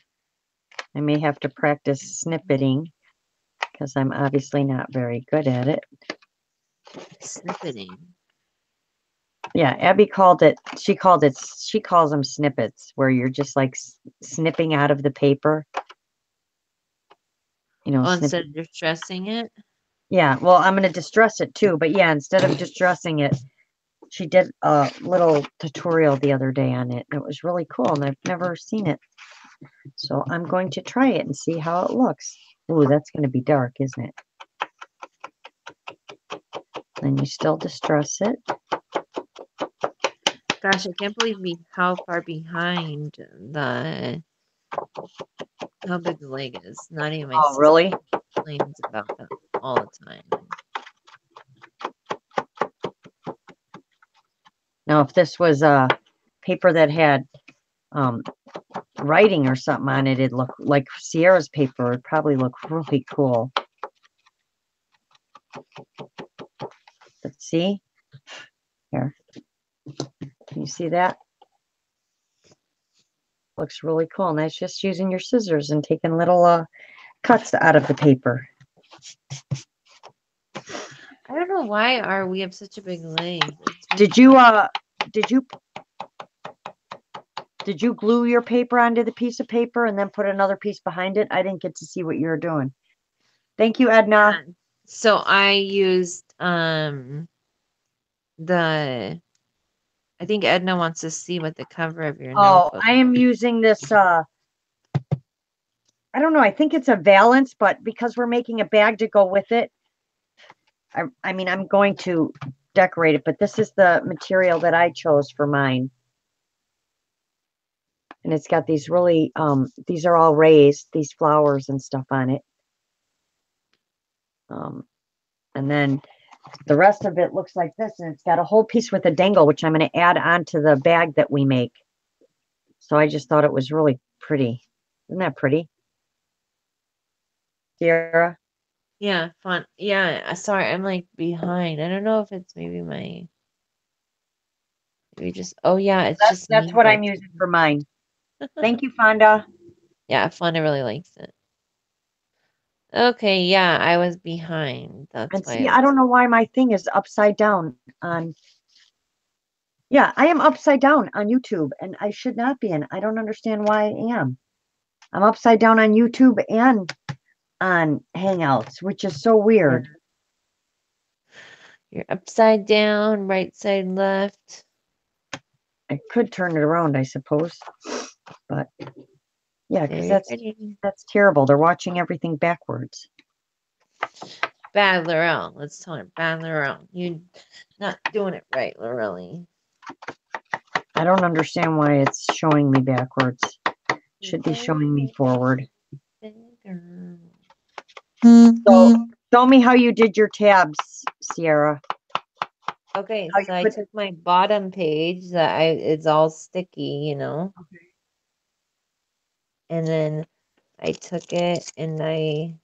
I may have to practice snippeting because I'm obviously not very good at it. Snippeting. Yeah, Abby called it, she calls them snippets, where you're just like snipping out of the paper. You know, Oh, instead of distressing it? Yeah, well, I'm going to distress it too, but yeah, instead of distressing it, she did a little tutorial the other day on it, and it was really cool, and I've never seen it. So I'm going to try it and see how it looks. Ooh, that's going to be dark, isn't it? Then you still distress it. Gosh, I can't believe how far behind how big the leg is. Not even my Oh, sister really? complains about that all the time. Now, if this was a paper that had writing or something on it, it'd look like Sierra's paper. It'd probably look really cool. Let's see. Here. Can you see that? Looks really cool. And that's just using your scissors and taking little cuts out of the paper. I don't know why we have such a big leg. Did you did you glue your paper onto the piece of paper and then put another piece behind it? I didn't get to see what you were doing. Thank you, Edna. So I used the I think Edna wants to see what the cover of your notebook. I am using this I don't know, I think it's a valance, but because we're making a bag to go with it, I mean, I'm going to decorate it, but this is the material that I chose for mine. And it's got these really, these are all raised, these flowers and stuff on it. And then the rest of it looks like this, and it's got a whole piece with a dangle, which I'm going to add onto the bag that we make. So I just thought it was really pretty. Isn't that pretty? Sierra? Yeah, fun. Yeah, sorry, I'm like behind. I don't know if it's maybe maybe just oh yeah, it's just That's me what I'm that's using for mine. Thank you, Fonda. yeah, Fonda really likes it. Okay, yeah, I was behind. That's And why see, I I was don't know why my thing is upside down on. Yeah, I am upside down on YouTube, and I should not be. And I don't understand why I am. I'm upside down on YouTube and on Hangouts, which is so weird. you're upside down, right side left. I could turn it around, I suppose, but yeah, because Very pretty. that's terrible. They're watching everything backwards. Bad Lorelle. Let's tell her bad Lorelle. You're not doing it right, Lorelle. I don't understand why it's showing me backwards. It should be showing me forward. So show me how you did your tabs, Sierra. Okay, How you so I put took my bottom page it's all sticky, you know, and then I took it and I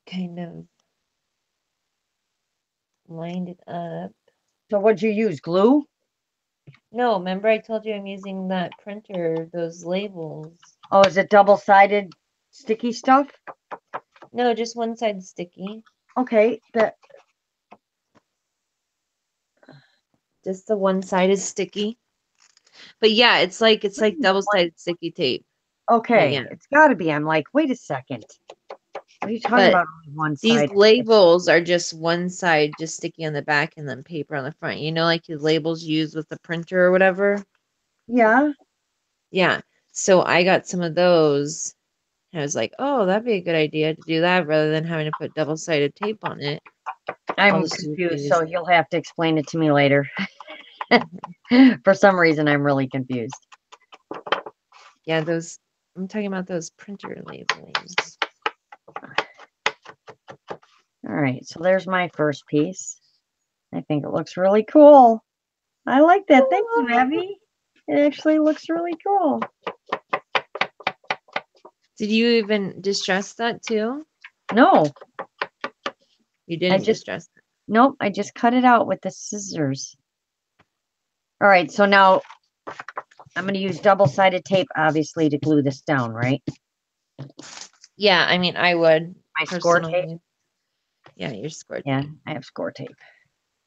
kind of lined it up. So what'd you use? Glue? No, remember I told you I'm using that printer, those labels. Oh, is it double-sided sticky stuff? No, just one side sticky. Okay, Just the one side is sticky. But yeah, it's like double-sided sticky tape. But okay, yeah. it's got to be. I'm like, wait a second. What are you talking But about on one these side? labels are just one side, just sticky on the back and then paper on the front. You know, like the labels used with the printer or whatever? Yeah. Yeah. So I got some of those. And I was like, oh, that'd be a good idea to do that rather than having to put double-sided tape on it. I'll I'm just confused, use so you'll have to explain it to me later. For some reason, I'm really confused. yeah, I'm talking about those printer labels. All right, so there's my first piece. I think it looks really cool. I like that. Thank you, Abby. It actually looks really cool. Did you even distress that too? No, You didn't distress it. nope, I just cut it out with the scissors. All right, so now I'm going to use double-sided tape, obviously, to glue this down, right? Yeah, I mean, I would My score tape? personally. Yeah, your score tape. Yeah, I have score tape.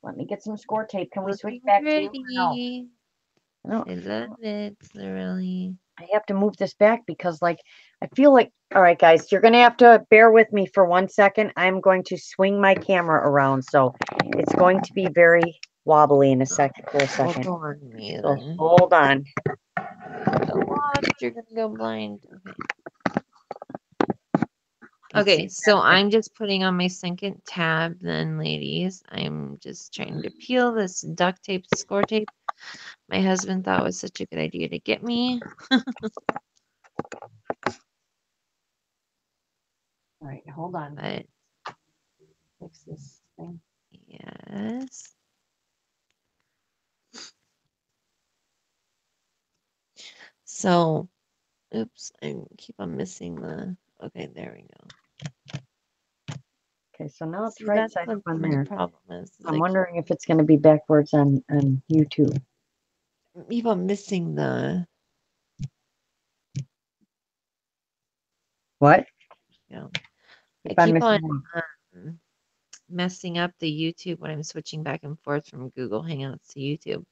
Let me get some score tape. Can we switch Looking back to you? pretty. No, I love it, Lorelle. I have to move this back because, like, I feel like, all right, guys, you're going to have to bear with me for 1 second. I'm going to swing my camera around, so it's going to be very wobbly in a second, for a Well, second. go on me So then. hold on. Get lost, you're gonna go blind. Okay, so I'm just putting on my second tab then, ladies. I'm just trying to peel this duct tape, score tape. My husband thought was such a good idea to get me. All right, hold on. But Fix this thing. yes. So, oops, I keep on missing the. Okay, there we go. Okay, so now it's See, right that's side what up on my there. problem is. I'm wondering if it's going to be backwards on YouTube. Keep on missing the. What? Yeah. I If I'm keep on missing one. messing up the YouTube when I'm switching back and forth from Google Hangouts to YouTube.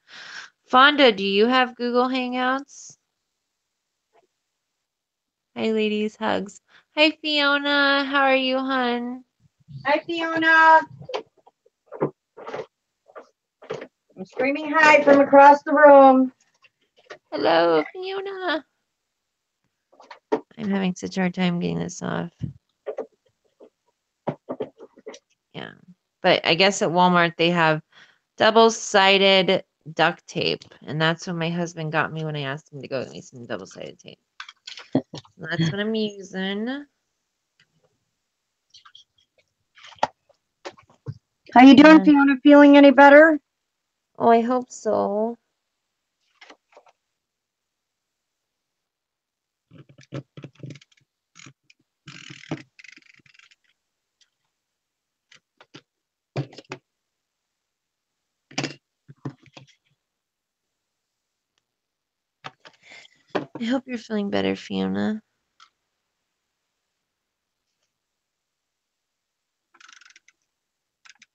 Fonda, do you have Google Hangouts? Hi, ladies. Hugs. Hi, Fiona. How are you, hun? Hi, Fiona. I'm screaming hi from across the room. Hello, Fiona. I'm having such a hard time getting this off. Yeah. But I guess at Walmart they have double-sided duct tape. And that's what my husband got me when I asked him to go get me some double-sided tape. That's what I'm using. How you doing, Fiona? Feeling any better? Oh, I hope so. I hope you're feeling better, Fiona.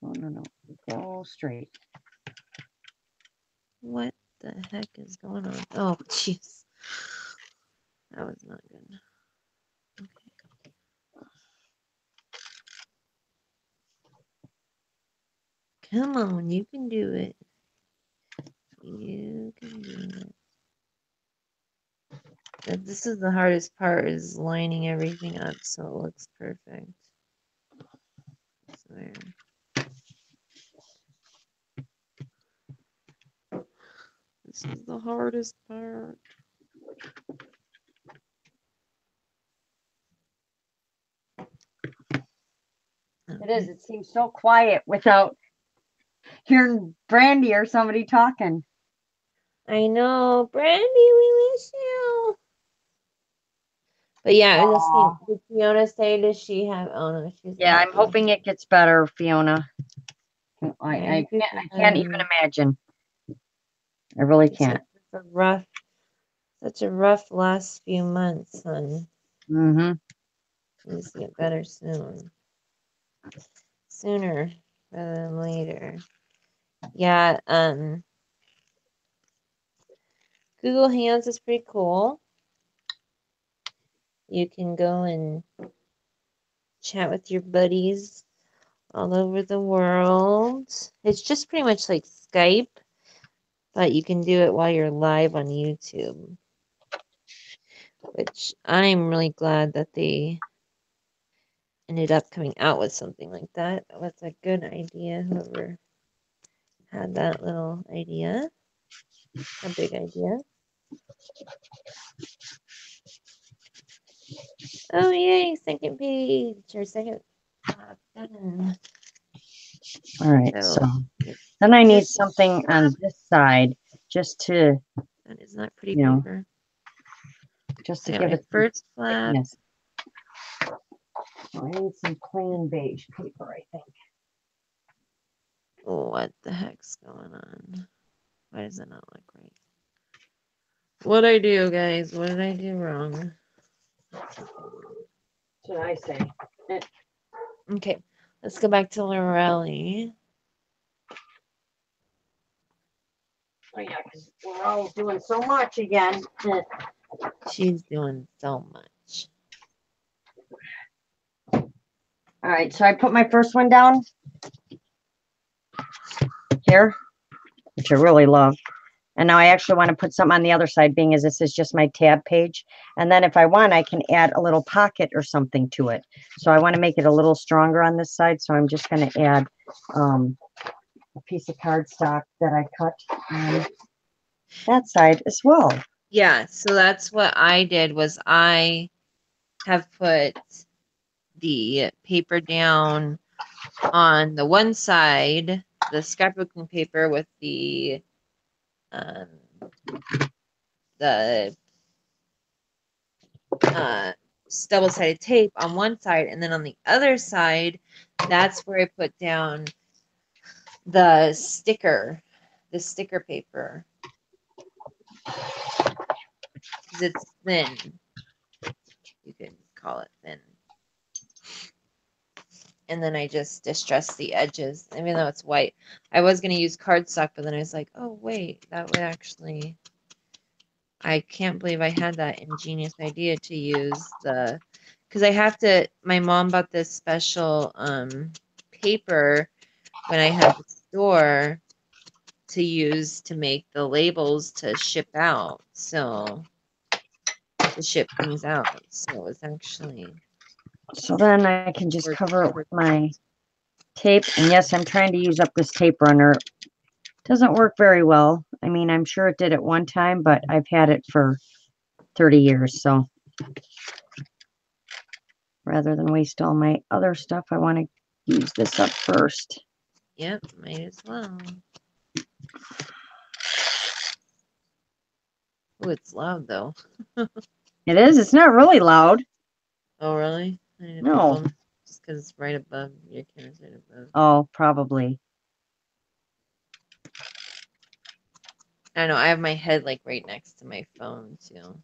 Oh, no. Go straight. What the heck is going on? Oh, jeez. That was not good. Okay. Come on, you can do it. You can do it. This is the hardest part, is lining everything up so it looks perfect. I swear. This is the hardest part. It is. It seems so quiet without hearing Brandy or somebody talking. I know, Brandy, we miss you. But yeah, did Fiona say, does she have? Oh no, she's. Yeah, I'm hoping it gets better, Fiona. Yeah, I can't even imagine. I really can't. Such a rough last few months, hon. Mm-hmm. Needs to get better soon. Sooner rather than later. Yeah, Google Hangouts is pretty cool. You can go and chat with your buddies all over the world. It's just pretty much like Skype, but you can do it while you're live on YouTube, which I'm really glad that they ended up coming out with something like that. That's a good idea, whoever had that little idea. A big idea. Oh, yay, second page, or second button. All right, so then I need something on this side just to Isn't that pretty you know, paper? just So to I got give my it some first flap. thickness. Oh, I need some plain beige paper, I think. What the heck's going on? Why does it not look right? What'd I do, guys? What did I do wrong? Should I say? Okay, let's go back to Lorelle. Oh yeah, because we're all doing so much again. She's doing so much. All right, so I put my first one down here, which I really love. And now I actually want to put something on the other side, being as this is just my tab page. And then if I want, I can add a little pocket or something to it. So I want to make it a little stronger on this side. So I'm just going to add a piece of cardstock that I cut on that side as well. Yeah, so that's what I did was I have put the paper down on the one side, the scrapbooking paper with um, the double-sided tape on one side, and then on the other side, that's where I put down the sticker paper, because it's thin. You can call it thin. And then I just distress the edges, even though it's white. I was going to use cardstock, but then I was like, oh, wait, that would actually... I can't believe I had that ingenious idea to use the... Because I have to... My mom bought this special paper when I had the store to use to make the labels to ship out. So... to ship things out. So it was actually... So then I can just cover it with my tape. And yes, I'm trying to use up this tape runner. Doesn't work very well. I mean, I'm sure it did at one time, but I've had it for 30 years. So rather than waste all my other stuff, I want to use this up first. Yep, might as well. Oh, it's loud though. It is. It's not really loud. Oh, really? No. Just because it's right above your camera's right above. Oh, probably. I know. I have my head like right next to my phone too.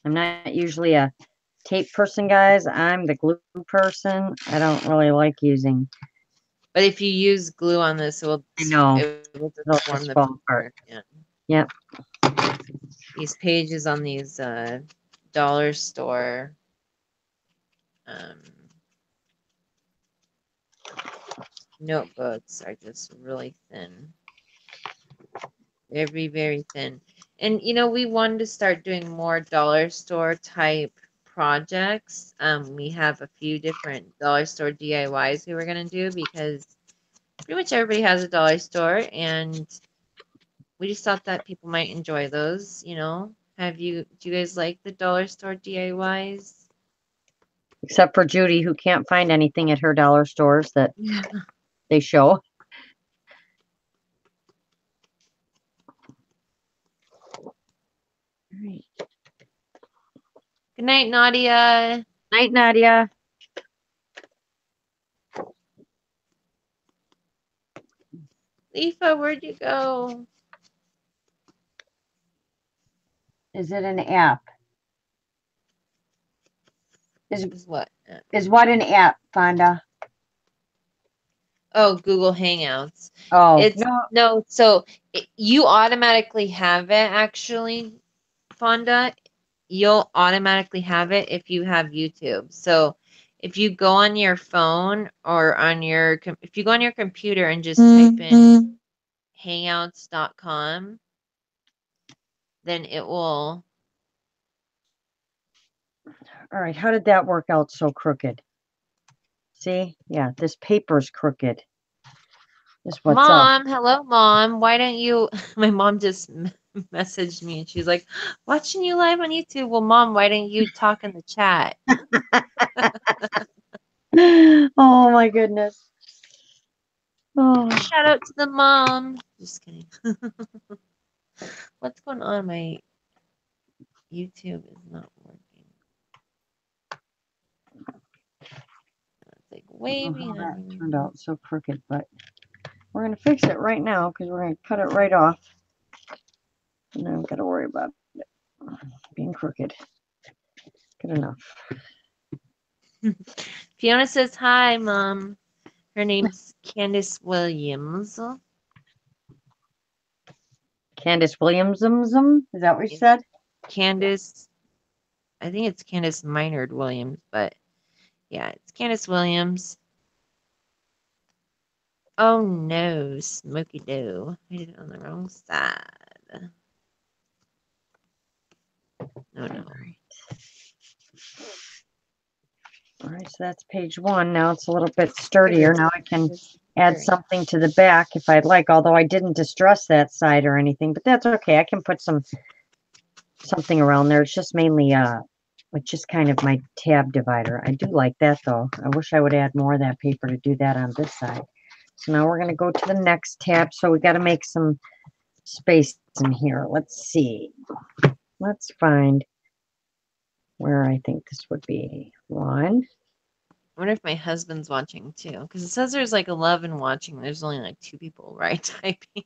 I'm not usually a tape person, guys. I'm the glue person. I don't really like using. But if you use glue on this, it will It'll just form just the fall apart. paper. Yeah. Yep. These pages on these dollar store notebooks are just really thin. Very, very thin. And we wanted to start doing more dollar store type projects. We have a few different dollar store DIYs we were gonna do because pretty much everybody has a dollar store, and we just thought that people might enjoy those. Do you guys like the dollar store DIYs? Except for Judy, who can't find anything at her dollar stores that they show. Good night, Nadia. Night, Nadia. Leafa, where'd you go? Is it an app? Is what? Is what an app, Fonda? Oh, Google Hangouts. Oh, It's no, so you automatically have it actually, Fonda. You'll automatically have it if you have YouTube. So if you go on your phone or if you go on your computer and just type in hangouts.com, then it will. All right. How did that work out so crooked? See? Yeah, this paper's crooked. What's Mom, up. hello, Mom. Why don't you? My mom just messaged me and she's like, watching you live on YouTube. Well, Mom, why don't you talk in the chat? Oh my goodness. Oh, Shout out to the mom. Just kidding. What's going on? My YouTube is not working. It's like I don't way know how that behind. turned out so crooked, but we're going to fix it right now because we're going to cut it right off. And then I've got to worry about it being crooked. Good enough. Fiona says hi, Mom. Her name's Candace Williams. Candace Williams, is that what you said? Candace, I think it's Candace Minard Williams, but yeah, it's Candace Williams. Oh no, Smoky Dough. I did it on the wrong side. Oh no. All right, so that's page 1. Now it's a little bit sturdier. Now I can add something to the back if I'd like, although I didn't distress that side or anything, but that's okay. I can put something around there. It's just mainly it's just kind of my tab divider. I do like that though. I wish I would add more of that paper to do that on this side. So now we're going to go to the next tab. So we got to make some space in here. Let's see. Let's find where I think this would be. 1. I wonder if my husband's watching too, because it says there's like 11 watching. There's only like 2 people right typing.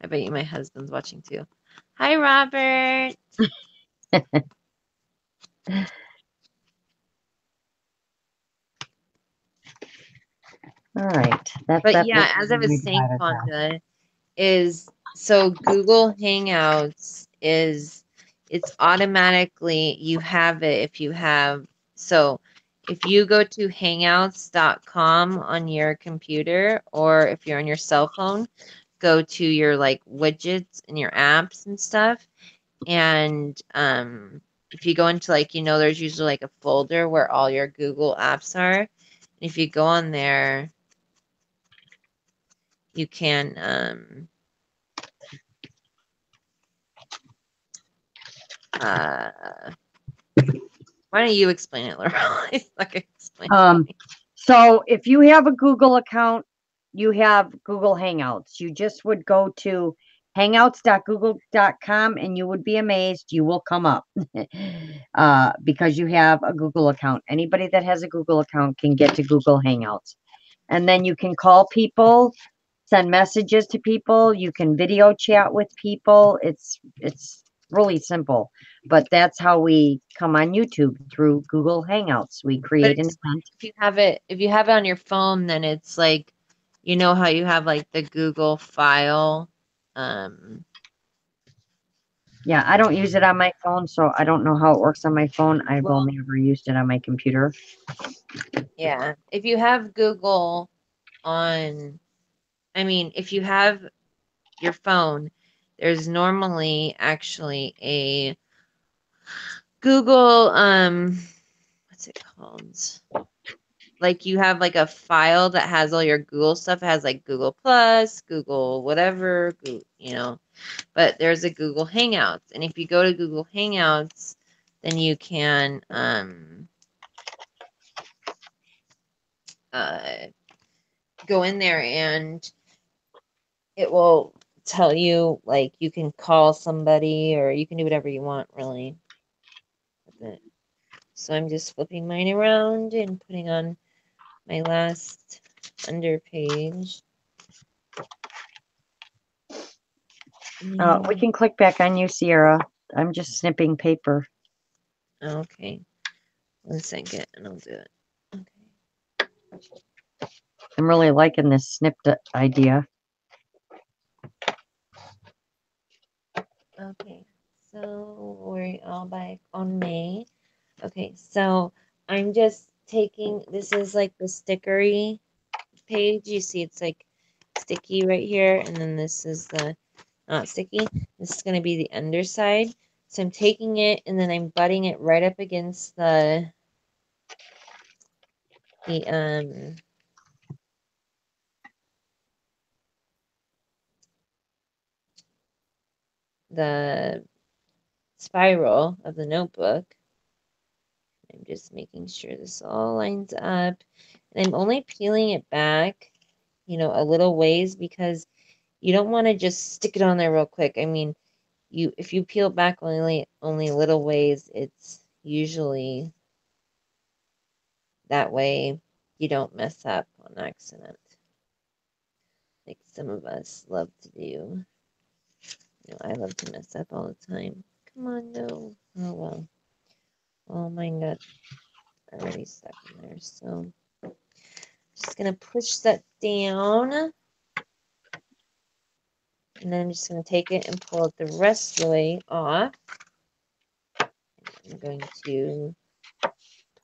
I bet you my husband's watching too. Hi, Robert. All right. But yeah, as I was saying, Fonda, is so Google Hangouts is it's automatically you have it if you have so if you go to hangouts.com on your computer or if you're on your cell phone, go to your like widgets and your apps and stuff and if you go into like there's usually like a folder where all your Google apps are. And if you go on there, you can uh why don't you explain it, Laurel? I suck at explaining. So if you have a Google account, you have Google Hangouts. You just would go to hangouts.google.com and you would be amazed. You will come up because you have a Google account. Anybody that has a Google account can get to Google Hangouts. And then you can call people, send messages to people. You can video chat with people. It's really simple, but that's how we come on YouTube, through Google Hangouts. We But create an explain event. if you have it on your phone, then it's like how you have like the Google file. Yeah, I don't use it on my phone, so I don't know how it works on my phone. I've Well, only ever used it on my computer. yeah. If you have Google on, I mean, if you have your phone, there's normally actually a Google what's it called? Like you have like a file that has all your Google stuff. It has like Google Plus, Google whatever, but there's a Google Hangouts. And if you go to Google Hangouts, then you can go in there and it will tell you like you can call somebody or you can do whatever you want really with it. So I'm just flipping mine around and putting on my last underpage. We can click back on you, Sierra. I'm just snipping paper. Okay. 1 second and I'll do it. Okay. I'm really liking this snipped idea. Okay. So we're all back on May. Okay, so I'm just taking this is like the stickery page. You see it's like sticky right here, and then this is the not sticky. This is going to be the underside. So I'm taking it and then I'm butting it right up against the the spiral of the notebook. I'm just making sure this all lines up. And I'm only peeling it back a little ways, because you don't want to just stick it on there real quick. I mean, if you peel back only little ways, it's usually that way you don't mess up on accident, like some of us love to do. I love to mess up all the time. Come on, no. Oh well. Oh, mine got already stuck in there. So just gonna push that down, and then I'm just gonna take it and pull it the rest of the way off. I'm going to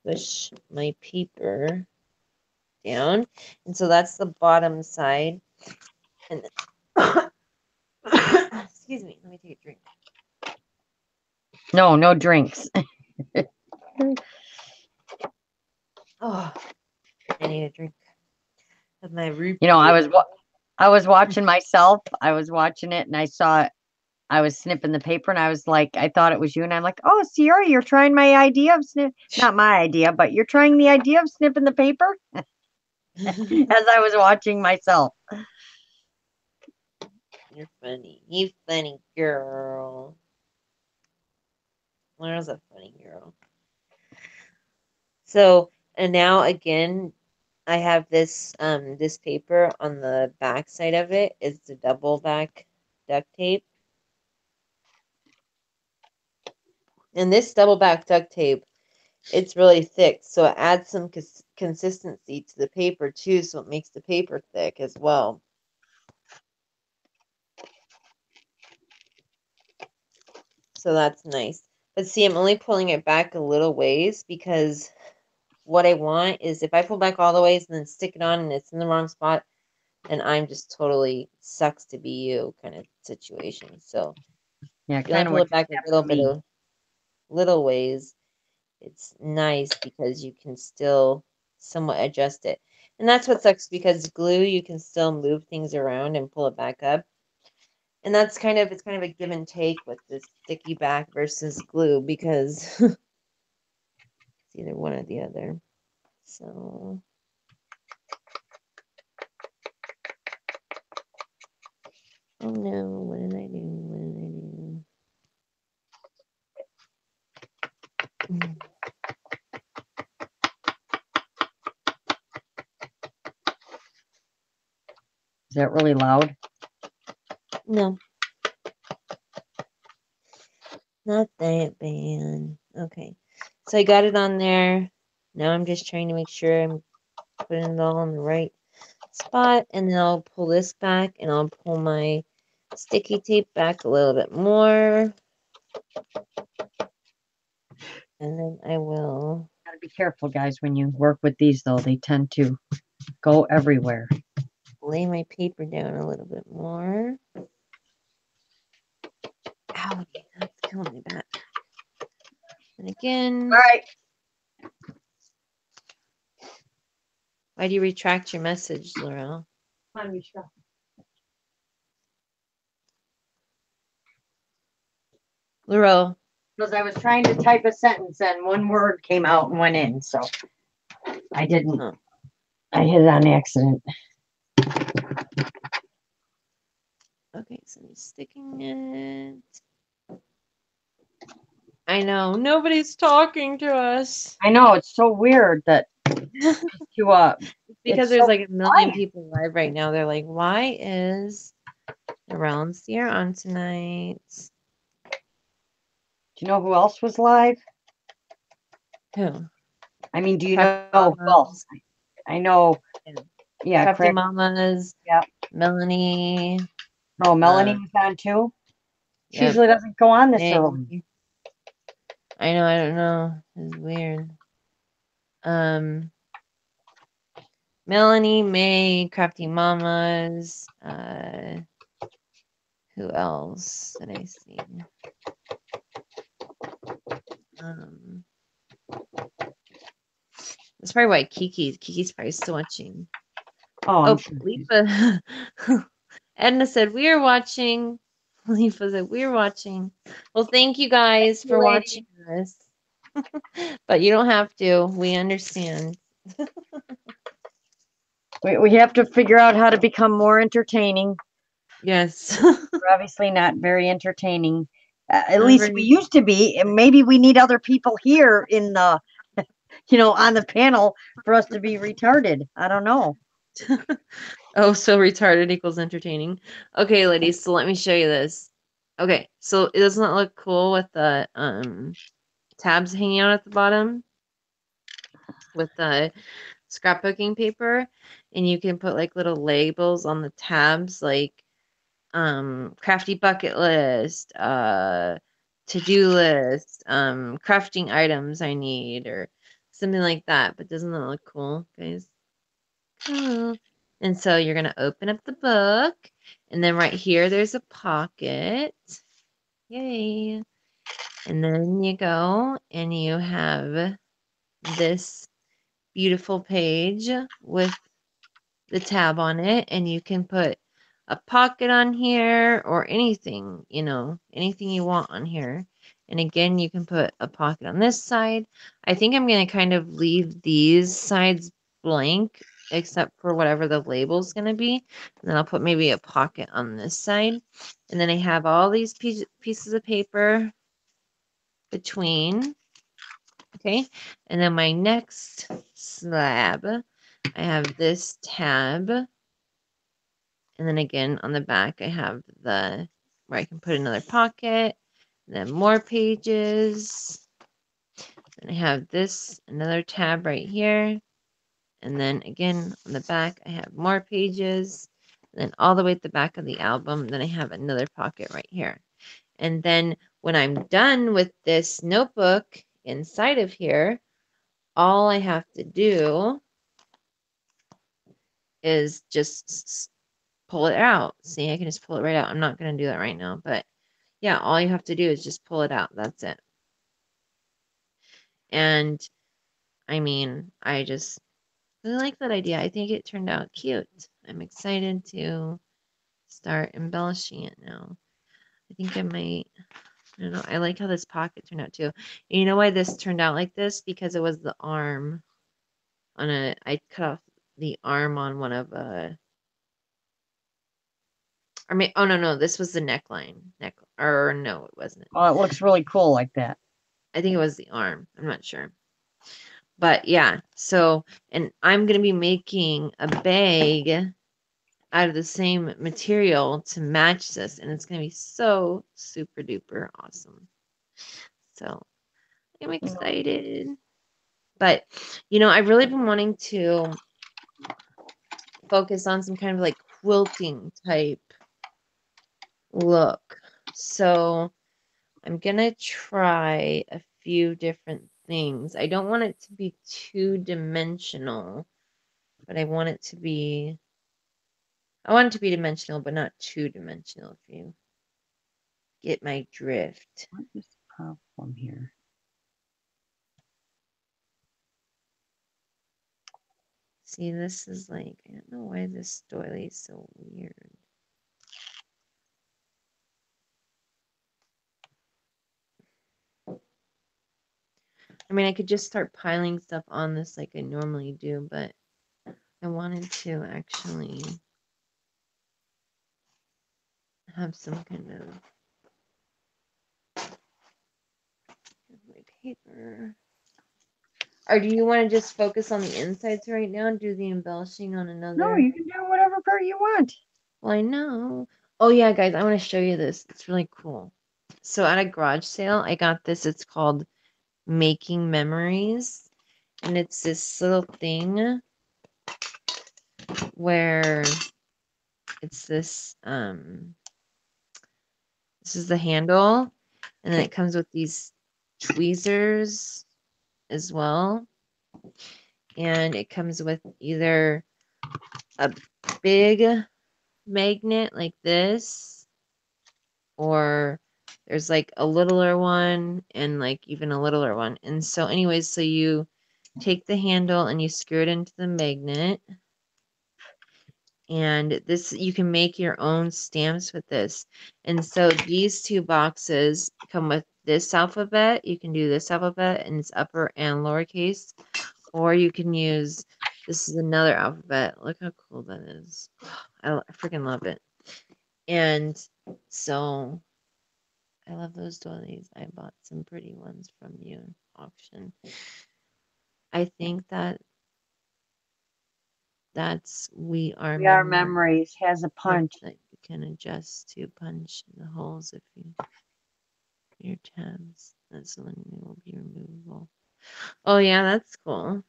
push my paper down, and so that's the bottom side. And excuse me, let me take a drink. No drinks. Oh, I need a drink of my root You know, beer. I was watching myself. I was watching it and I saw it. I was snipping the paper and I was like, I thought it was you. And I'm like, oh, Sierra, you're trying my idea of not my idea, but you're trying the idea of snipping the paper as I was watching myself. You're funny. You funny girl. Laura's a funny girl. So, and now again, I have this paper on the back side of it is the double back duct tape. And this double back duct tape, it's really thick, so it adds some consistency to the paper too, so it makes the paper thick as well. So that's nice. But see, I'm only pulling it back a little ways, because what I want is, if I pull back all the ways and then stick it on and it's in the wrong spot, then I'm just totally sucks to be you kind of situation. So Yeah, if you only kind of pull what it you back a have little for bit me. of little ways, it's nice because you can still somewhat adjust it. And that's what sucks, because glue, you can still move things around and pull it back up. And it's kind of a give and take with this sticky back versus glue, because it's either one or the other. So oh no, what did I do? What did I do? Is that really loud? No, not that bad. Okay, so I got it on there. Now I'm just trying to make sure I'm putting it all in the right spot, and then I'll pull this back, and I'll pull my sticky tape back a little bit more, and then I will Gotta be careful, guys, when you work with these, though. They tend to go everywhere. lay my paper down a little bit more. Ow, that's killing me back. And again, All right. why do you retract your message, Lorelle? Come on, Mishka. Lorelle. Because I was trying to type a sentence and one word came out and went in, so I didn't. Huh. I hit it on accident. Okay, so I'm sticking it. I know, nobody's talking to us. I know it's so weird that you Because it's there's so like a million quiet. people live right now. They're like, why is Lorelle and Sierra on tonight? Do you know who else was live? Who? I mean, do you Crafty know? Well, Mamas. I know. Yeah. Yeah, Crafty correct. Mamas. Yep. Melanie. Oh, Melanie was on too. She Yep. usually doesn't go on this May. early. I know, I don't know. It's weird. Um, Melanie, May, Crafty Mamas. Who else did I see? Um, that's probably why Kiki's probably still watching. Oh, I'm Oh, sure. Lifa. Edna said we are watching. Lifa said we're watching. Well, thank you guys You for lady. watching this. But you don't have to. We understand. We have to figure out how to become more entertaining. Yes. We're obviously not very entertaining. At Not least we very. used to be, and maybe we need other people here in the, on the panel for us to be retarded. I don't know. Oh, so retarded equals entertaining. Okay, ladies, so let me show you this. Okay, so it doesn't that look cool with the tabs hanging out at the bottom with the scrapbooking paper, and you can put like little labels on the tabs like crafty bucket list, to-do list, crafting items I need or something like that. But doesn't that look cool, guys? Cool. And so you're going to open up the book, and then right here there's a pocket. Yay. And then you go and you have this beautiful page with the tab on it, and you can put a pocket on here or anything, anything you want on here. And again, you can put a pocket on this side. I think I'm going to kind of leave these sides blank except for whatever the label's going to be. And then I'll put maybe a pocket on this side. And then I have all these pieces of paper between. Okay. And then my next slab, I have this tab. And then again, on the back, I have where I can put another pocket, then more pages. Then I have another tab right here. And then again, on the back, I have more pages. And then all the way at the back of the album, then I have another pocket right here. And then when I'm done with this notebook inside of here, all I have to do is just pull it out. See, I can just pull it right out. I'm not going to do that right now, but yeah, all you have to do is just pull it out. That's it. And I mean, I just really like that idea. I think it turned out cute. I'm excited to start embellishing it now. I think I might, I don't know. I like how this pocket turned out too. And you know why this turned out like this? Because it was the arm I cut off the arm on one of oh no, this was the neckline. Or no, it wasn't. Oh, it looks really cool like that. I think it was the arm. I'm not sure. But yeah, so, and I'm going to be making a bag out of the same material to match this, and it's going to be so super duper awesome. So I'm excited. But, I've really been wanting to focus on some kind of like quilting type look. So I'm going to try a few different things. I don't want it to be two-dimensional, but I want it to be dimensional, but not two-dimensional, if you get my drift. What is the problem here? See, this is like, I don't know why this doily is so weird. I mean, I could just start piling stuff on this like I normally do, but I wanted to actually have some kind of paper. Or do you want to just focus on the insides right now and do the embellishing on No, another? you can do whatever part you want. Well, I know. Oh yeah, guys, I want to show you this. It's really cool. So at a garage sale, I got this. It's called Making Memories. And it's this little thing where it's this is the handle, and then it comes with these tweezers as well. And it comes with either a big magnet like this, or there's like a littler one and like even a littler one. And so anyways, so you take the handle and you screw it into the magnet. And this, you can make your own stamps with this. And so these two boxes come with this alphabet. You can do this alphabet and it's upper and lowercase, or you can use This is another alphabet. Look how cool that is. I freaking love it. And so I love those doilies. I bought some pretty ones from you in auction. I think that's We Are We Are Memory Memories has a punch. that you can adjust to punch in the holes if you your tabs. That's when they will be removable. Oh yeah, that's cool.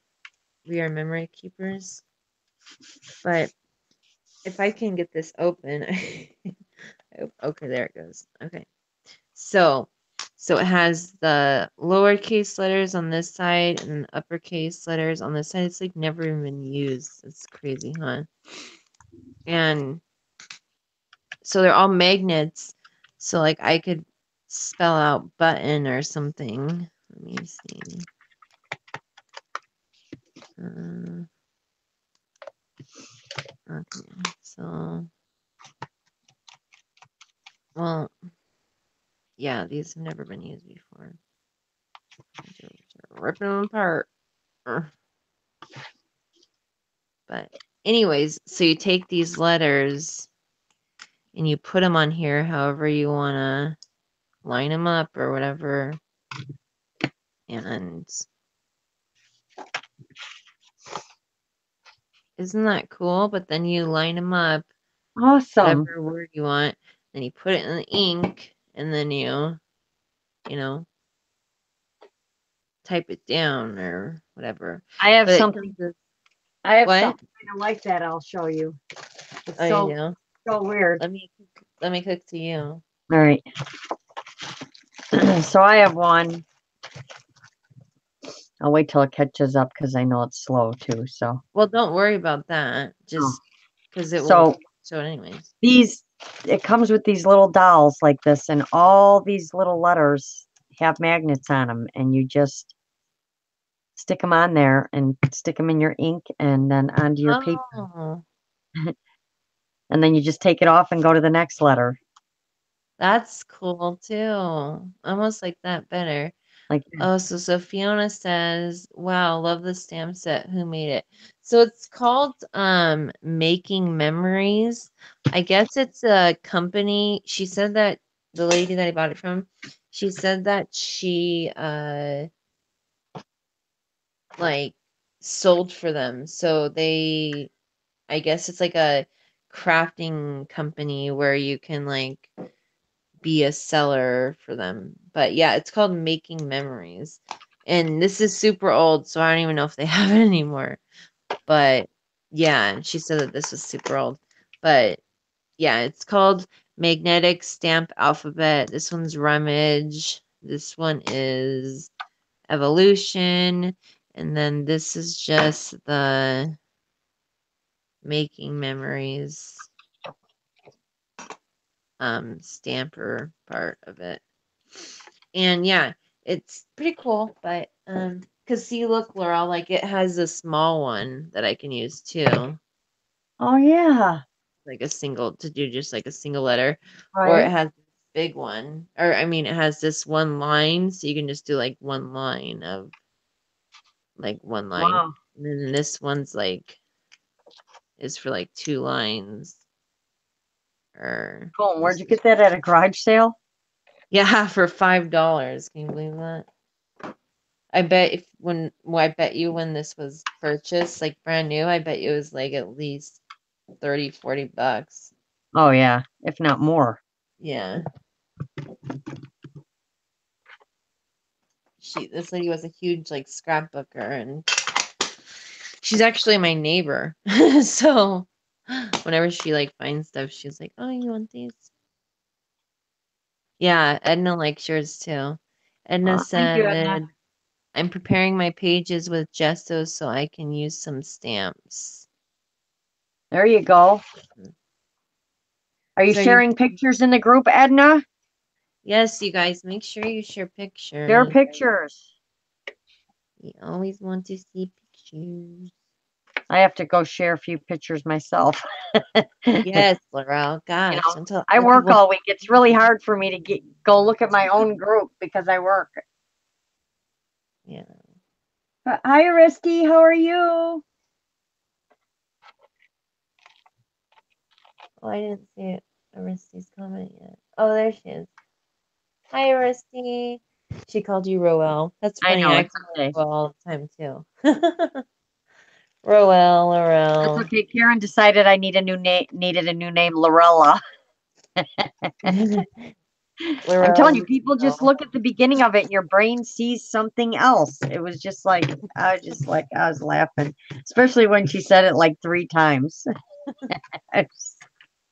We are memory keepers. But if I can get this open, okay, there it goes. Okay. So, so it has the lowercase letters on this side and uppercase letters on this side. It's like never even been used. It's crazy, huh? And so they're all magnets. So like I could spell out button or something. Let me see. Uh, okay. So, well, yeah, these have never been used before. Ripping them apart. But anyways, so you take these letters and you put them on here however you want to line them up or whatever. And isn't that cool? But then you line them up, Awesome. whatever word you want, then you put it in the ink, and then you know, type it down or whatever. I have But it comes something. with I have what? something kind of like that. I'll show you. It's Oh, you so do? so weird. Let me cook to you. All right. So I have one. I'll wait till it catches up because I know it's slow too. So, Well, don't worry about that. oh. Just because it will So show it anyways. these it comes with these little dolls like this, and all these little letters have magnets on them, and you just stick them on there and stick them in your ink and then onto your paper, Oh, and then you just take it off and go to the next letter that's cool too. Almost like that better. like Oh, so Fiona says, "Wow, love the stamp set. Who made it?" So it's called Making Memories. I guess it's a company. She said that the lady that I bought it from, she said that she like sold for them. So I guess it's like a crafting company where you can like be a seller for them. But yeah, it's called Making Memories. And this is super old, so I don't even know if they have it anymore. But yeah, and she said that this was super old. But yeah, it's called Magnetic Stamp Alphabet. This one's Rummage. This one is Evolution. And then this is just the Making Memories stamper part of it. And yeah, it's pretty cool, but cause see, look, Laurel, like it has a small one that I can use too, oh yeah, like a single to do just like a single letter, or it right. has this big one, or I mean, it has this one line, so you can just do like one line, Wow, and then this one's like is for like two lines, or cool. And where'd this you is get that at a garage sale? yeah for $5. Can you believe that? I bet I bet you when this was purchased, like brand new, I bet you it was like at least 30, $40. Oh yeah, if not more. Yeah. This lady was a huge like scrapbooker and she's actually my neighbor. So whenever she like finds stuff, she's like, "Oh, you want these?" Yeah, Edna likes yours too. Edna Thank you, Edna. said, "I'm preparing my pages with gesso so I can use some stamps." There you go. Are you So are you sharing pictures in the group, Edna? Yes, you guys, make sure you share Share pictures. pictures. We always want to see pictures. I have to go share a few pictures myself. You Yes, Laurel. Gosh, know, don't tell I other work people. all week. It's really hard for me to go look at my own group because I work. Yeah. Hi, Risky. How are you? Oh, I didn't see Aristy's comment yet. Oh, there she is. Hi, Aristy. She called you Roel. That's I funny. know, I it's call her okay. Roel all the time too. Roel, That's Lorelle. okay. Karen decided I needed a new name, Lorella. I'm Lorelle, telling you, you people just know. look at the beginning of it and your brain sees something else. It was just like I was laughing, especially when she said it like 3 times. And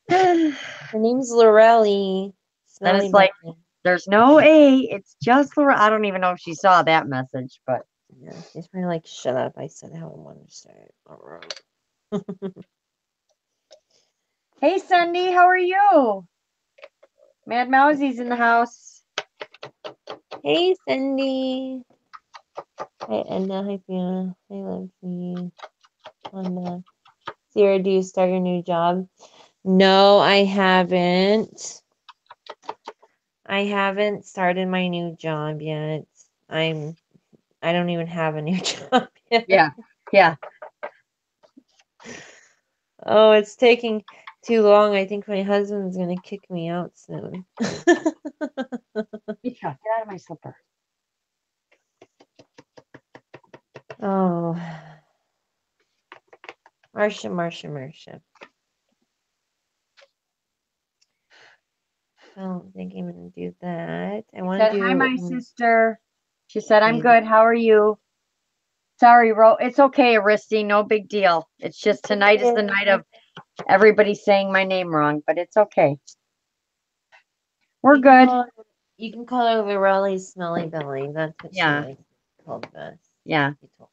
Her name's Lorelli. Smelly it's like belly. there's no A, it's just Lorella. I don't even know if she saw that message, but Yeah, she's probably like, shut up. I said how I wanted to say it. Alright. hey Cindy, how are you? Mad Mousie's in the house. Hey, Cindy. Hi, Edna. Hi, Fiona. Hi, Lindsay. Wanda. Sierra, do you start your new job? No, I haven't. I haven't started my new job yet. I don't even have a new job yet. Yeah, yeah. Oh, it's taking too long. I think my husband's gonna kick me out soon. Get out of my slipper. Oh, Marcia. I don't think I'm gonna do that. I She want said, to hi, do my sister. She said, I'm amazing. good. How are you? Sorry, Ro. It's okay, Aristi. No big deal. It's just tonight is the night of everybody saying my name wrong, but it's okay. We're You can good. call her, you can call her Lorelle's smelly belly. That's what she Yeah, likes called best. yeah. She told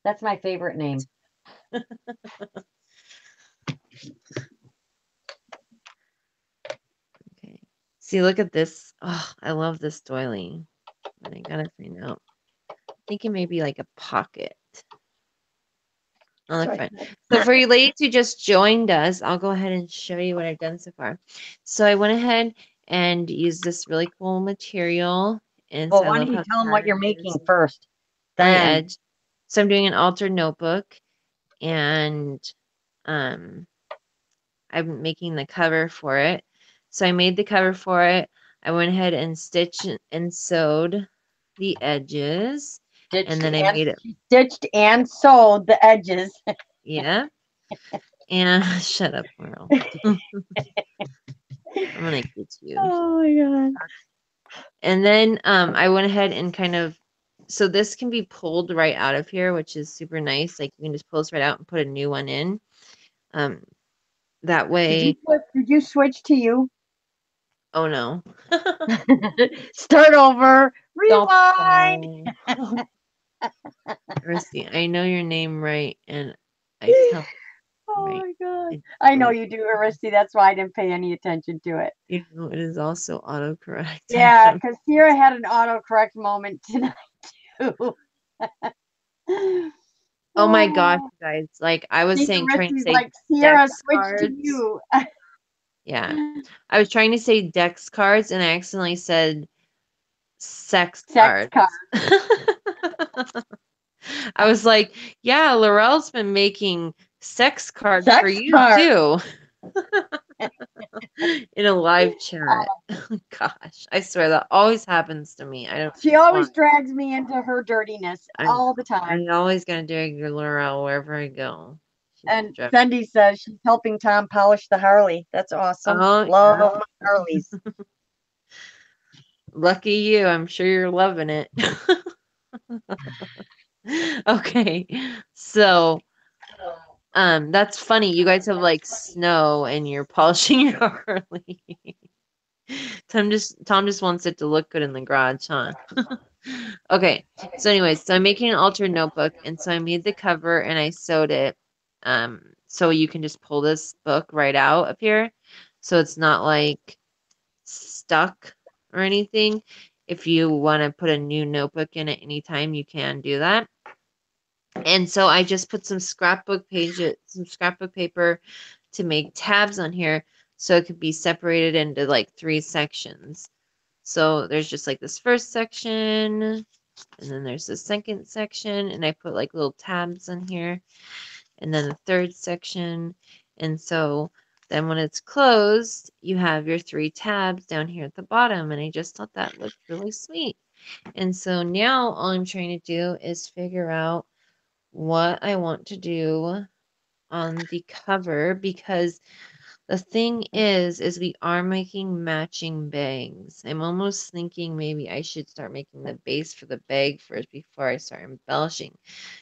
That's my favorite name. Okay. See, look at this. Oh, I love this doily. But I gotta find out. I think it may be like a pocket on the front. So for you ladies who just joined us, I'll go ahead and show you what I've done so far. So I went ahead and used this really cool material. And so Well, I why love don't you how tell them what satin you're it is making first? on the Then edge. So I'm doing an altered notebook and um I'm making the cover for it. So I made the cover for it. I went ahead and stitched and sewed the edges. And then I made it, she stitched and sewed the edges. yeah. And shut up, Merle. I'm gonna get you. Oh my god. And then I went ahead and kind of, so this can be pulled right out of here, which is super nice. Like you can just pull this right out and put a new one in. Um, that way, Did you switch to you? oh no. Start over. Don't Rewind. say. Rusty, I know your name right, and I tell Oh right. my god. I I know don't. you do, Aristi. That's why I didn't pay any attention to it. You know, it is also autocorrect. I Yeah, have. because Sierra had an autocorrect moment tonight too. Oh my gosh, Oh, guys! Like I was see, saying, trying to Aristi's say like, Sierra, dex switch to cards. you. Yeah, I was trying to say dex cards, and I accidentally said sex Sex cards. card. I was like, yeah, Lorelle's been making sex cards for Sex you card. too in a live chat. Gosh, I swear that always happens to me. I don't She know why. always drags me into her dirtiness I know. all the time. I'm always gonna drag your Lorelle wherever I go. She's And driving. Cindy says she's helping Tom polish the Harley. That's awesome. Oh, Love yeah. my Harleys. Lucky you. I'm sure you're loving it. Okay. So, that's funny. You guys have like snow and you're polishing your Harley. Tom just wants it to look good in the garage, huh? Okay. So anyways, so I'm making an altered notebook, and so I made the cover and I sewed it. So you can just pull this book right out of here. So it's not like stuck or anything. If you want to put a new notebook in at any time, you can do that. And so I just put some scrapbook paper to make tabs on here so it could be separated into like 3 sections. So there's just like this first section, and then there's the second section, and I put like little tabs on here, and then the third section. And so Then when it's closed, you have your 3 tabs down here at the bottom, and I just thought that looked really sweet. And so now all I'm trying to do is figure out what I want to do on the cover, because the thing is we are making matching bags. I'm almost thinking maybe I should start making the base for the bag first before I start embellishing,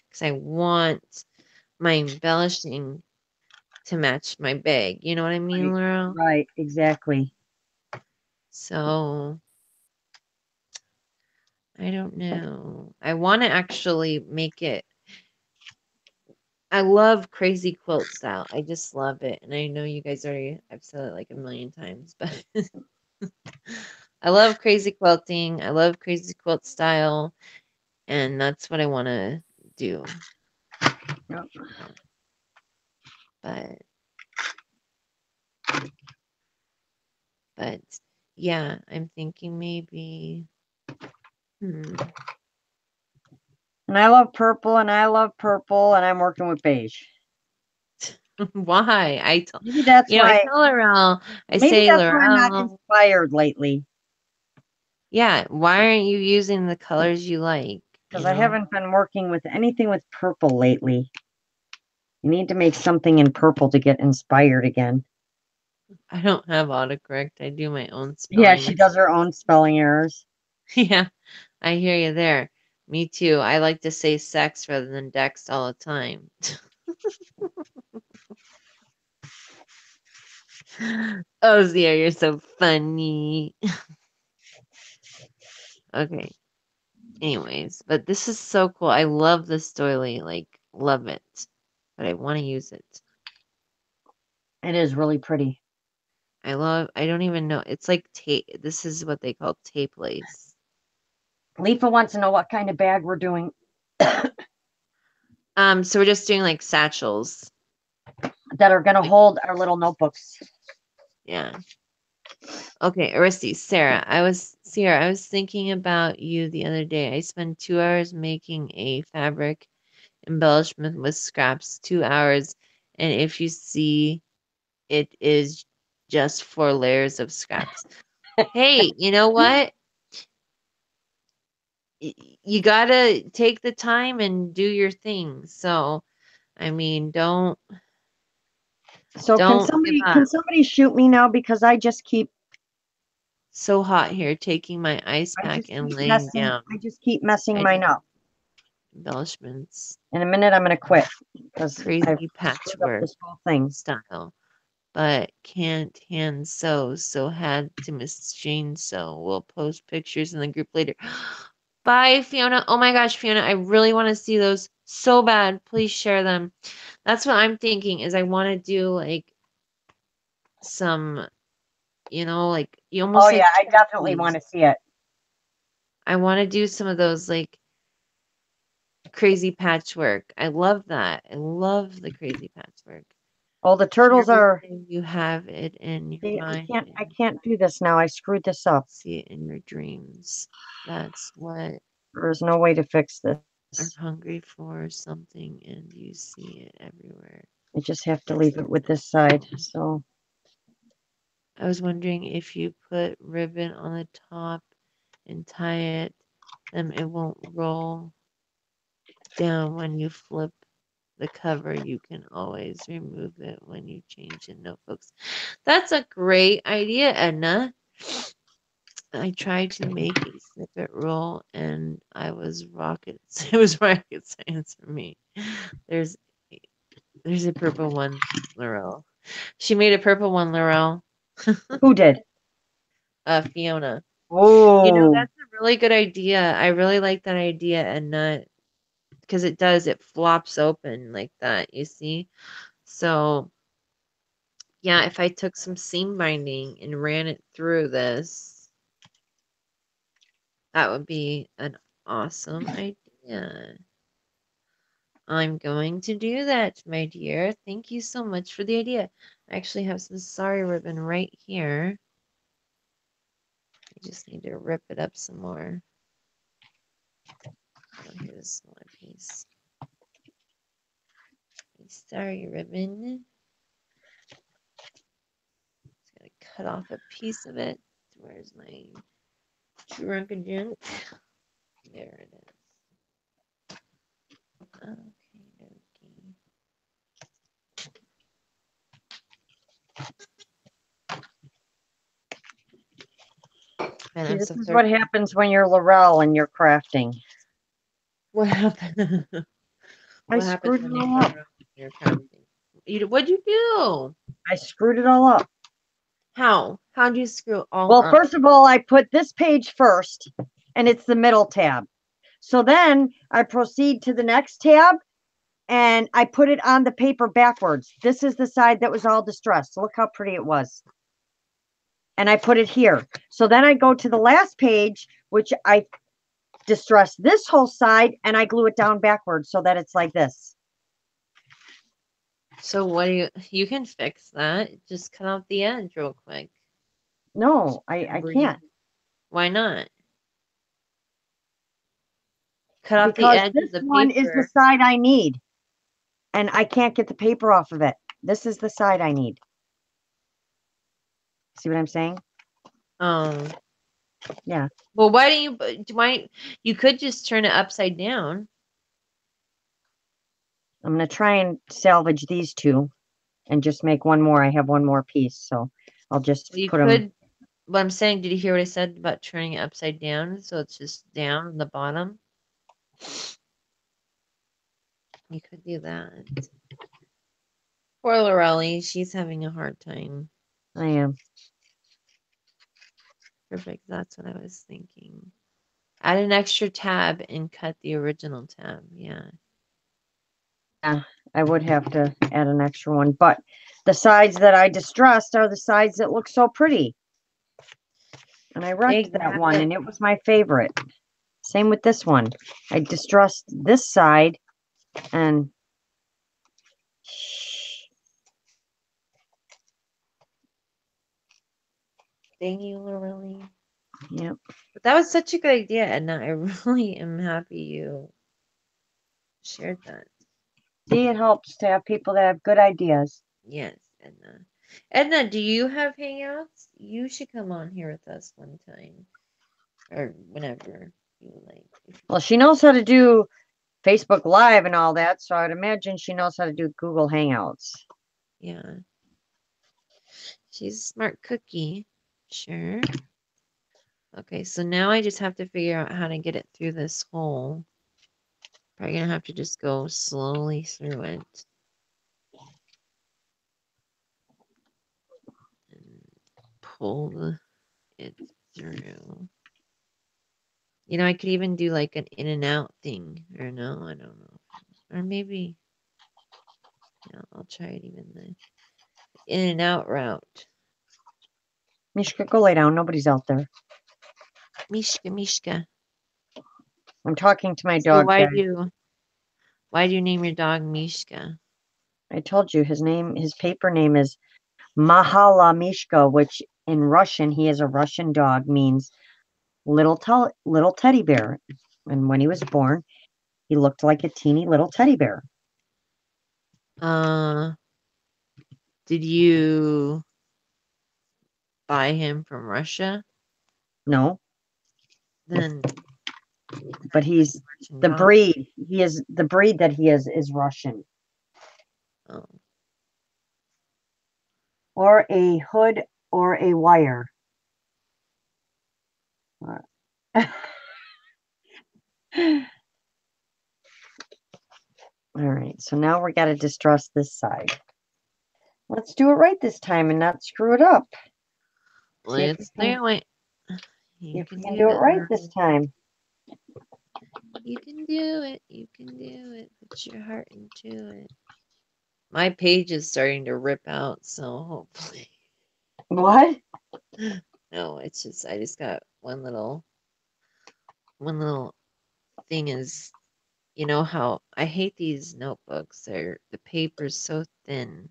because I want my embellishing to match my bag. You know what I mean, Right, Laurel? right, exactly. So I don't know. I want to actually make it. I love crazy quilt style. I just love it. And I know you guys already, I've said it like a million times, but I love crazy quilting. I love crazy quilt style. And that's what I want to do. Yep. But, but yeah, I'm thinking maybe, hmm, And I love purple, and I love purple, and I'm working with beige. why? Maybe that's I why. tell Laurel, I Maybe say, that's why I'm not Laurel, inspired lately, yeah, why aren't you using the colors you like? because I haven't been working with anything with purple lately. You need to make something in purple to get inspired again. I don't have autocorrect. I do my own Yeah, spelling she does her own spelling errors. Yeah, I hear you there. Me too. I like to say sex rather than dex all the time. Oh, Zia, you're so funny. Okay. Anyways, but this is so cool. I love this doily. Like, love it. But I want to use it. It is really pretty. I don't even know. It's like tape. This is what they call tape lace. Leafa wants to know what kind of bag we're doing So we're just doing like satchels. that are going to Like, hold our little notebooks. yeah. Okay, Aristi, Sierra, I was thinking about you the other day. I spent 2 hours making a fabric embellishment with scraps, 2 hours, and if you see, it is just 4 layers of scraps. Hey, you know what? You gotta take the time and do your thing. So, I mean, So don't give can up. somebody shoot me now because So hot here, taking my ice pack and laying down. I just keep messing I mine need up. embellishments, In a minute I'm going to quit because I've crazy screwed up patchwork this whole thing. style. But can't hand sew, so had to Miss Jane sew. We'll post pictures in the group later. Bye, Fiona. Oh my gosh, Fiona, I really want to see those so bad. Please share them. That's what I'm thinking is I want to do like some, like you Oh almost yeah, like I definitely want turkeys. to see it. I want to do some of those like crazy patchwork. I love that. I love the crazy patchwork. Oh, the Hear turtles me are. say you have it in your See, mind I and can't do this now. I screwed this up. see it in your dreams. That's what There's no way to fix this. are hungry for something and you see it everywhere. I just have to leave it with this side. So I was wondering if you put ribbon on the top and tie it, then it won't roll down when you flip the cover. You can always remove it when you change the notebooks. That's a great idea, Edna. I tried to make a snippet roll and I was rocket it was rocket science for me. There's there's a purple one, Laurel. She made a purple one, Laurel. who did? Fiona. Oh, That's a really good idea. I really like that idea and not because it flops open like that, you see? So yeah, if I took some seam binding and ran it through this, that would be an awesome idea. I'm going to do that, my dear. Thank you so much for the idea. I actually have some sari ribbon right here. I just need to rip it up some more. Oh, here's a smaller piece. Sari ribbon. cut off a piece of it. Where's my drunken gent? There it is. Okay, dokie. And See, I'm this so is sorry. what happens when you're Lorelle and you're crafting. What happened? I What happens screwed it when you're all up. crafting? What'd you do? I screwed it all up. How? How'd you screw all Well, up? first of all, I put this page first, and it's the middle tab. So then I proceed to the next tab, and I put it on the paper backwards. This is the side that was all distressed. Look how pretty it was. And I put it here. So then I go to the last page, which I distress this whole side, and I glue it down backwards so that it's like this. So what do you can fix that. Just cut out the edge real quick. No, I can't. Why not? Cut off the Because edge of this the one is the paper. side I need, and I can't get the paper off of it. This is the side I need. See what I'm saying? Um, Yeah. well, why don't you could just turn it upside down. I'm going to try and salvage these two and just make one more. I have one more piece, so I'll just You put them. could, what I'm saying, did you hear what I said about turning it upside down? So it's just down on the bottom. You could do that. Poor Lorelle, she's having a hard time. I am. Perfect, that's what I was thinking. Add an extra tab and cut the original tab. Yeah. Yeah, I would have to add an extra one, but the sides that I distressed are the sides that look so pretty. And I wrecked that one, and it was my favorite. Same with this one. I distressed this side, and Thank you, Lorelle. yep. But that was such a good idea, Edna. I really am happy you shared that. See, it helps to have people that have good ideas. Yes, Edna. Edna, do you have hangouts? You should come on here with us one time. Or whenever you like. Well, she knows how to do Facebook Live and all that, so I'd imagine she knows how to do Google Hangouts. Yeah. She's a smart cookie. Sure. Okay, so now I just have to figure out how to get it through this hole. Probably gonna have to just go slowly through it. And pull it through. You know, I could even do like an in and out thing. Or no, I don't know. Or maybe, yeah, I'll try it even the in and out route. Mishka, go lay down. Nobody's out there. Mishka, Mishka. I'm talking to my So dog, guys. why do you name your dog Mishka? I told you his paper name is Mahala Mishka, which in Russian, he is a Russian dog, means little teddy bear. And when he was born, he looked like a teeny little teddy bear. Uh, did you buy him from Russia? No, Then but he's Russian the dog. breed. He is the breed that he is Russian. Oh, Or a hood or a wire. All right, so now we got to distress this side. Let's do it right this time and not screw it up. See if we let's can, do it. see You if we can can do do it it, right this Lorraine. time. You can do it. You can do it. Put your heart into it. My page is starting to rip out, so hopefully. What? No, it's just I just got one little thing is you know how I hate these notebooks. The paper's so thin.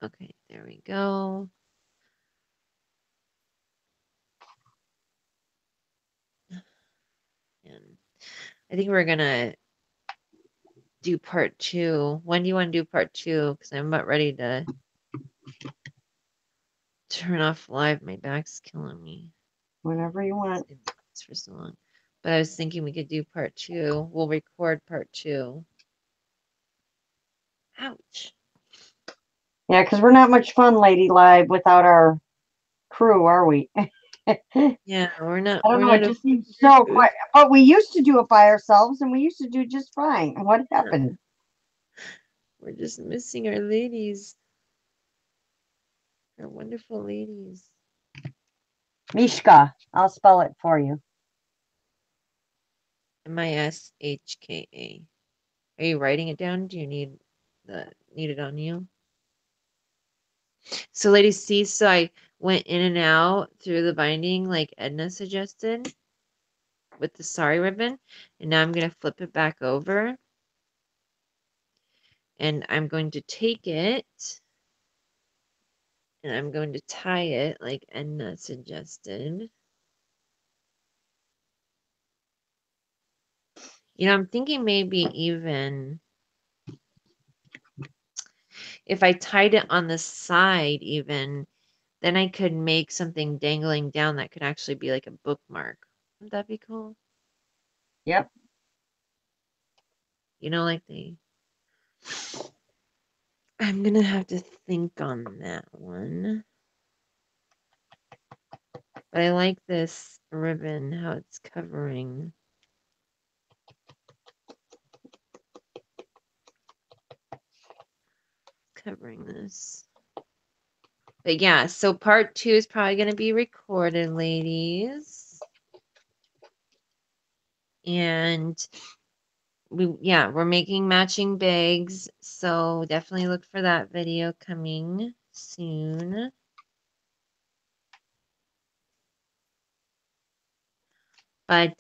Okay, there we go. And I think we're gonna do part two. When do you want to do part two? Because I'm about ready to turn off live. My back's killing me. Whenever you want. It's for so long. But I was thinking we could do part 2. We'll record part 2. Ouch. Yeah, because we're not much fun, Lady Live, without our crew, are we? I Yeah, don't we're know. not It a just seems so crew. quiet. But we used to do it by ourselves, and we used to do just fine. What Yeah, happened? we're just missing our ladies. Our wonderful ladies. Mishka. I'll spell it for you. Miska. Are you writing it down? Do you need it on you? So ladies, see, so I went in and out through the binding like Edna suggested with the sari ribbon, and now I'm going to flip it back over, and I'm going to take it and I'm going to tie it like Edna suggested. I'm thinking maybe even if I tied it on the side even, then I could make something dangling down that could actually be like a bookmark. Wouldn't that be cool? Yep. Like I'm gonna have to think on that one. But I like this ribbon, how it's covering this. But yeah, so part 2 is probably gonna be recorded, ladies. And we're making matching bags, so definitely look for that video coming soon. But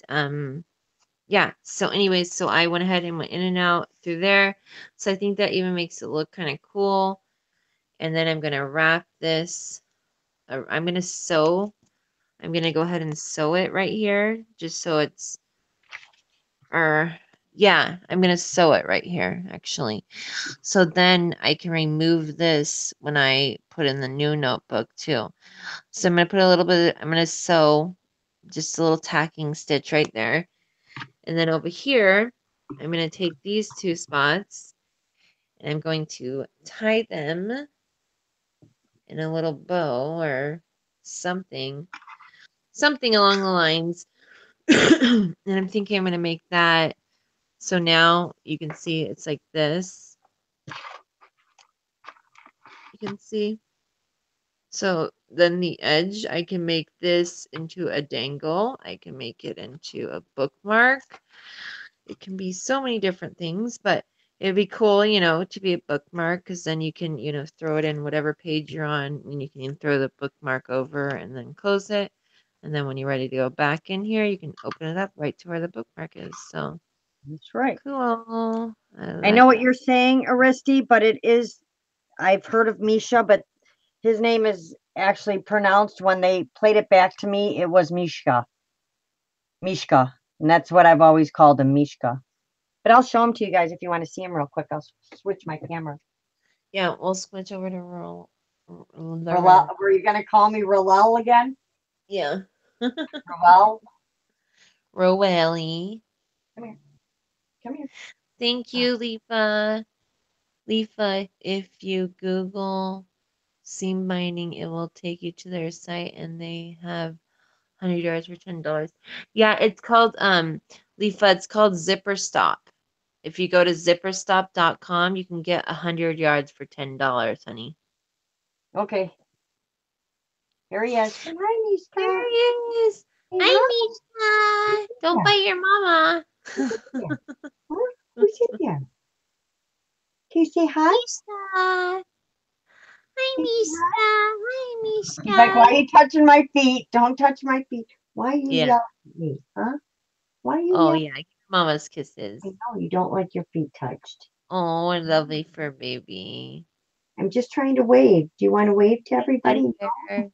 yeah, so anyways, so I went ahead and went in and out through there. So I think that even makes it look kind of cool. And then I'm gonna wrap this. I'm gonna sew. I'm gonna go ahead and sew it right here, just so it's yeah, I'm gonna sew it right here actually. So then I can remove this when I put in the new notebook too. So I'm going to put a little bit, I'm going to sew just a little tacking stitch right there. And then over here, I'm going to take these 2 spots and I'm going to tie them in a little bow or something, something along the lines. And I'm thinking I'm going to make that. So now you can see it's like this. You can see. So then the edge, I can make this into a dangle. I can make it into a bookmark. It can be so many different things, but it'd be cool, to be a bookmark because then you can, throw it in whatever page you're on and you can even throw the bookmark over and then close it. And then when you're ready to go back in here, you can open it up right to where the bookmark is. So That's right. cool. I I know like what that. you're saying, Aristi, but it is, I've heard of Misha, but his name is actually pronounced when they played it back to me, it was Mishka. Mishka. And that's what I've always called him, Mishka. But I'll show him to you guys if you want to see him real quick. I'll switch my camera. Yeah, we'll switch over to Lorelle, Lorelle. were you going to call me Lorelle again? Yeah. Lorelle? Roelle. Come here. Come here. Thank you, Lifa. Lifa, if you Google seam binding, it will take you to their site and they have 100 yards for $10. Yeah, it's called Lifa, it's called Zipper Stop. If you go to zipperstop.com, you can get 100 yards for $10, honey. Okay. Here he is. Hi, There Mishka. he is. Hey, Hi, hi. Misha. Don't Yeah. bite your mama. Who's in there? Huh? Who's in there? Can you say hi? Misha. Hi, Can you say hi? Misha. Hi, He's like, why are Misha. you touching my feet? Don't touch my feet. Why are you Yeah. yelling at me? Huh? Why are you Oh, yelling? yeah. Give mama's kisses. I know you don't like your feet touched. Oh, lovely fur baby. I'm just trying to wave. Do you want to wave to Hi, teddy everybody? bear.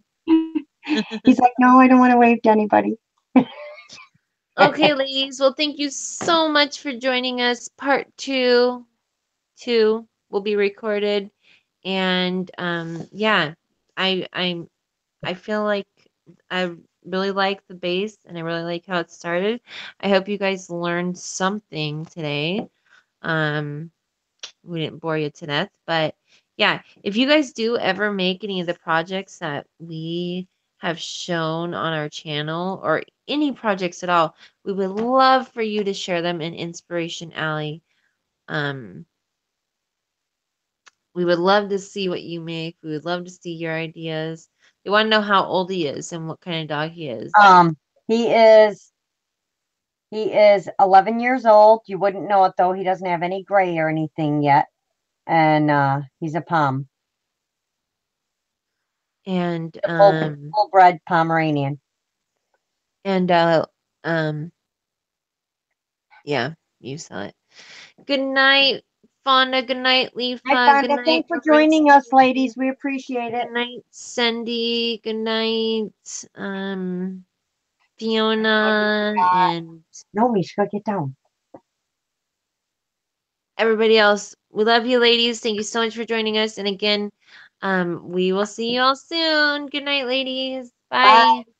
He's like, no, I don't want to wave to anybody. Okay, ladies. Well, thank you so much for joining us. Part two will be recorded, and yeah, I'm I feel like I really like the base and I really like how it started. I hope you guys learned something today. Um, we didn't bore you to death, but yeah, if you guys do ever make any of the projects that we have shown on our channel or any projects at all, we would love for you to share them in Inspiration Alley. Um, we would love to see what you make. We would love to see your ideas. We want to know how old he is and what kind of dog he is. Um, he is he is 11 years old. You wouldn't know it though. He doesn't have any gray or anything yet, and he's a pom, And a full bred Pomeranian. and uh um yeah, you saw it. Good night, Fonda. Good night, Hi, Leafa. Good Fonda. night, Thanks for joining us, Aristi. ladies. We appreciate it. Good night, Cindy. Good night, Fiona, and No, Mishka, get down. everybody else. We love you, ladies. Thank you so much for joining us. And again, we will see you all soon. Good night, ladies. Bye. Bye.